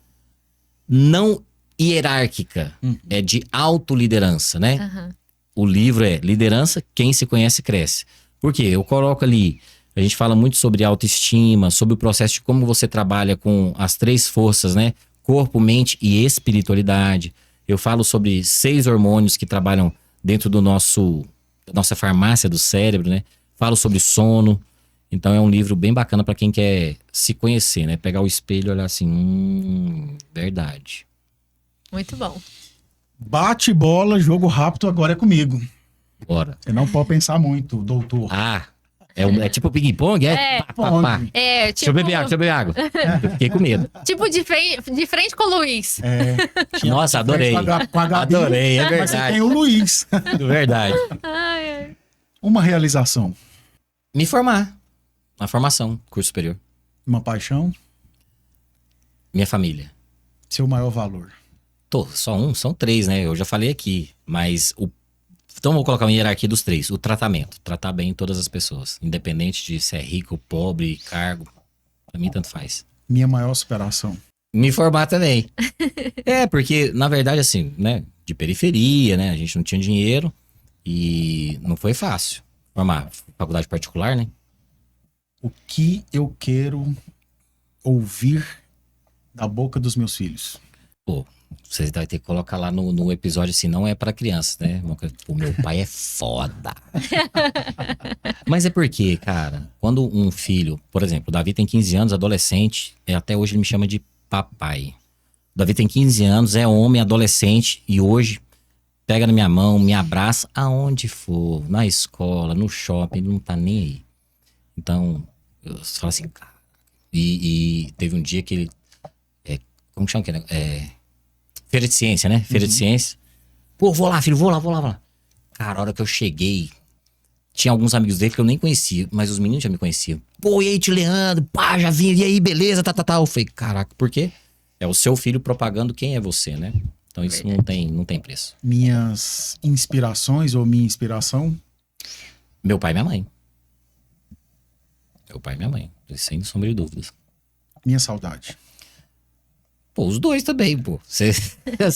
não hierárquica, é de autoliderança, né? Aham. O livro é Liderança, Quem Se Conhece, Cresce. Por quê? Eu coloco ali, a gente fala muito sobre autoestima, sobre o processo de como você trabalha com as 3 forças, né? Corpo, mente e espiritualidade. Eu falo sobre 6 hormônios que trabalham dentro da nossa farmácia do cérebro, né? Falo sobre sono. Então é um livro bem bacana para quem quer se conhecer, né? Pegar o espelho e olhar assim, verdade. Muito bom. Bate bola, jogo rápido, agora é comigo. Bora. Você não pode pensar muito, doutor. É tipo ping-pong, É, Pá, pá, pá. É, Deixa eu beber água. Eu fiquei com medo. tipo de frente com o Luiz. Nossa, adorei. Com a Gabi, Adorei, é Mas você verdade. tem o Luiz. Verdade. Ai, ai. Uma realização, Me formar. Uma formação, curso superior. uma paixão, Minha família. seu maior valor. São 3, né? Eu já falei aqui. Mas então vou colocar uma hierarquia dos 3. O tratamento. Tratar bem todas as pessoas. Independente de se é rico, pobre, cargo. Pra mim, tanto faz. Minha maior superação. Me formar também. Porque, na verdade, assim, né? De periferia, né? A gente não tinha dinheiro. E não foi fácil. Formar faculdade particular, né? O que eu quero ouvir da boca dos meus filhos? Pô, você vai ter que colocar lá no episódio assim, não é pra crianças, né? O meu pai é foda. Mas é porque, cara, quando um filho, por exemplo, o Davi tem 15 anos, adolescente, e até hoje ele me chama de papai. O Davi tem 15 anos, é homem, adolescente, e hoje pega na minha mão, me abraça aonde for, na escola, no shopping, ele não tá nem aí. Então, eu falo assim, cara. E teve um dia que ele. Como que chama? Feira de ciência, né? Feira de ciência. Pô, vou lá, filho, vou lá. Cara, a hora que eu cheguei, tinha alguns amigos dele que eu nem conhecia, mas os meninos já me conheciam. Pô, e aí, tio Leandro? Pá, já vim, e aí, beleza, tá. Eu falei, caraca, por quê? É o seu filho propagando quem é você, né? Então isso não tem preço. Minhas inspirações ou minha inspiração? Meu pai e minha mãe. Meu pai e minha mãe, sem sombra de dúvidas. Minha saudade. Pô, os dois também, pô. Você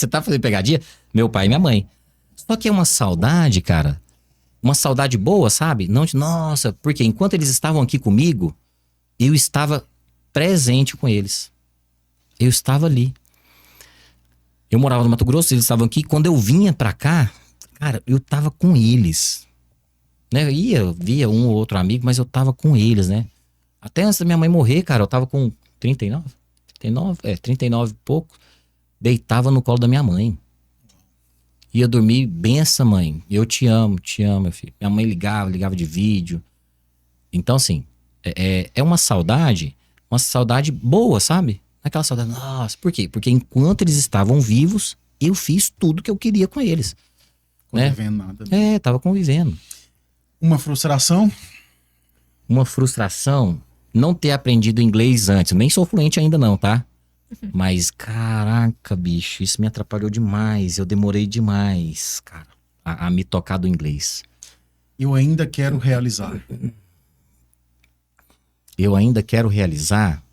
tá fazendo pegadinha? Meu pai e minha mãe. Só que é uma saudade, cara. Uma saudade boa, sabe? Não de, nossa, porque enquanto eles estavam aqui comigo, eu estava presente com eles. Eu estava ali. Eu morava no Mato Grosso, eles estavam aqui. Quando eu vinha pra cá, cara, eu tava com eles. Né? Eu via um ou outro amigo, mas eu tava com eles, né? Até antes da minha mãe morrer, cara, eu tava com 39 e pouco. Deitava no colo da minha mãe. Ia dormir, benção, mãe. Eu te amo, meu filho. Minha mãe ligava de vídeo. Então, assim, é uma saudade boa, sabe? Aquela saudade, nossa, por quê? Porque enquanto eles estavam vivos, eu fiz tudo que eu queria com eles. Convivendo nada. Né? Tava convivendo. Uma frustração? Uma frustração, não ter aprendido inglês antes. Nem sou fluente ainda não, tá? Mas, caraca, bicho, isso me atrapalhou demais. Eu demorei demais, cara, a me tocar do inglês. Eu ainda quero realizar. Eu ainda quero realizar.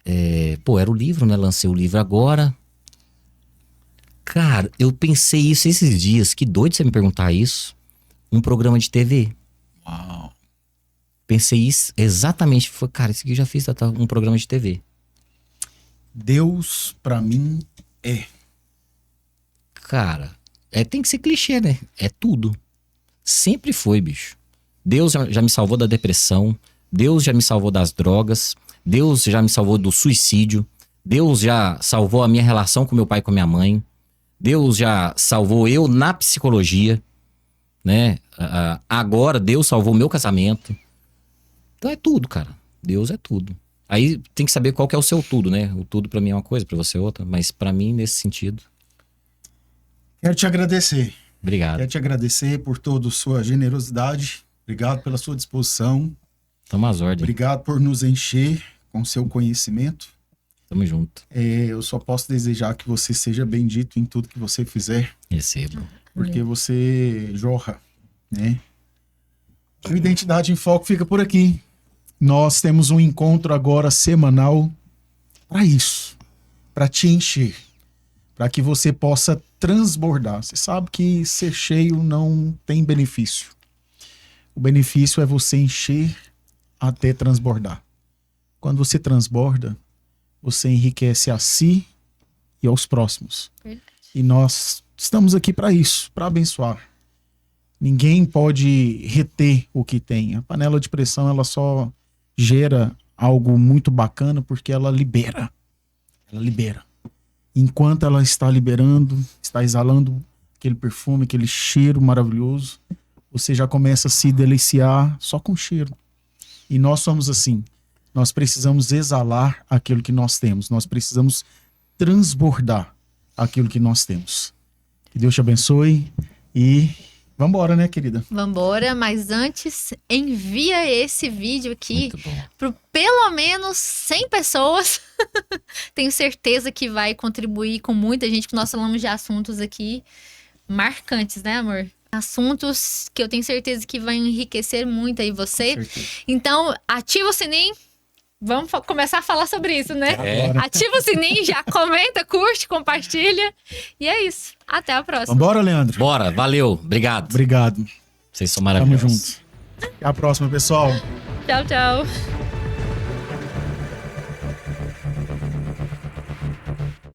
Era o livro, né? Lancei o livro agora. Cara, eu pensei isso esses dias. Que doido você me perguntar isso. Um programa de TV. Uau. Pensei isso exatamente. Foi, cara, isso aqui eu já fiz um programa de TV. Deus, pra mim, é. Cara, tem que ser clichê, né? É tudo. Sempre foi, bicho. Deus já me salvou da depressão. Deus já me salvou das drogas. Deus já me salvou do suicídio. Deus já salvou a minha relação com meu pai e com a minha mãe. Deus já salvou eu na psicologia, né? Agora Deus salvou o meu casamento. Então é tudo, cara. Deus é tudo. Aí tem que saber qual que é o seu tudo, né? O tudo pra mim é uma coisa, pra você é outra. Mas pra mim, nesse sentido... Quero te agradecer. Obrigado. Quero te agradecer por toda a sua generosidade. Obrigado pela sua disposição. Tamo às ordens. Obrigado por nos encher com seu conhecimento. Tamo junto. Eu só posso desejar que você seja bendito em tudo que você fizer. Recebo. Porque você jorra, né? O Identidade em Foco fica por aqui. Nós temos um encontro agora semanal para isso. Para te encher. Para que você possa transbordar. Você sabe que ser cheio não tem benefício. O benefício é você encher até transbordar. Quando você transborda, você enriquece a si e aos próximos. Verdade. E nós estamos aqui para isso, para abençoar. Ninguém pode reter o que tem. A panela de pressão, ela só gera algo muito bacana porque ela libera. Ela libera. Enquanto ela está liberando, está exalando aquele perfume, aquele cheiro maravilhoso, você já começa a se deliciar só com o cheiro. E nós somos assim. Nós precisamos exalar aquilo que nós temos. Nós precisamos transbordar aquilo que nós temos. Que Deus te abençoe e vambora, né, querida? Vambora, mas antes, envia esse vídeo aqui Muito bom. para pelo menos 100 pessoas. Tenho certeza que vai contribuir com muita gente, que nós falamos de assuntos aqui marcantes, né, amor? Assuntos que eu tenho certeza que vai enriquecer muito aí você. Então, ativa o sininho. Vamos começar a falar sobre isso, né? Ativa o sininho, já comenta, curte, compartilha. E é isso. Até a próxima. Vambora, Leandro? Bora, valeu, obrigado. Obrigado. Vocês são maravilhosos. Tamo junto. Até a próxima, pessoal. Tchau, tchau.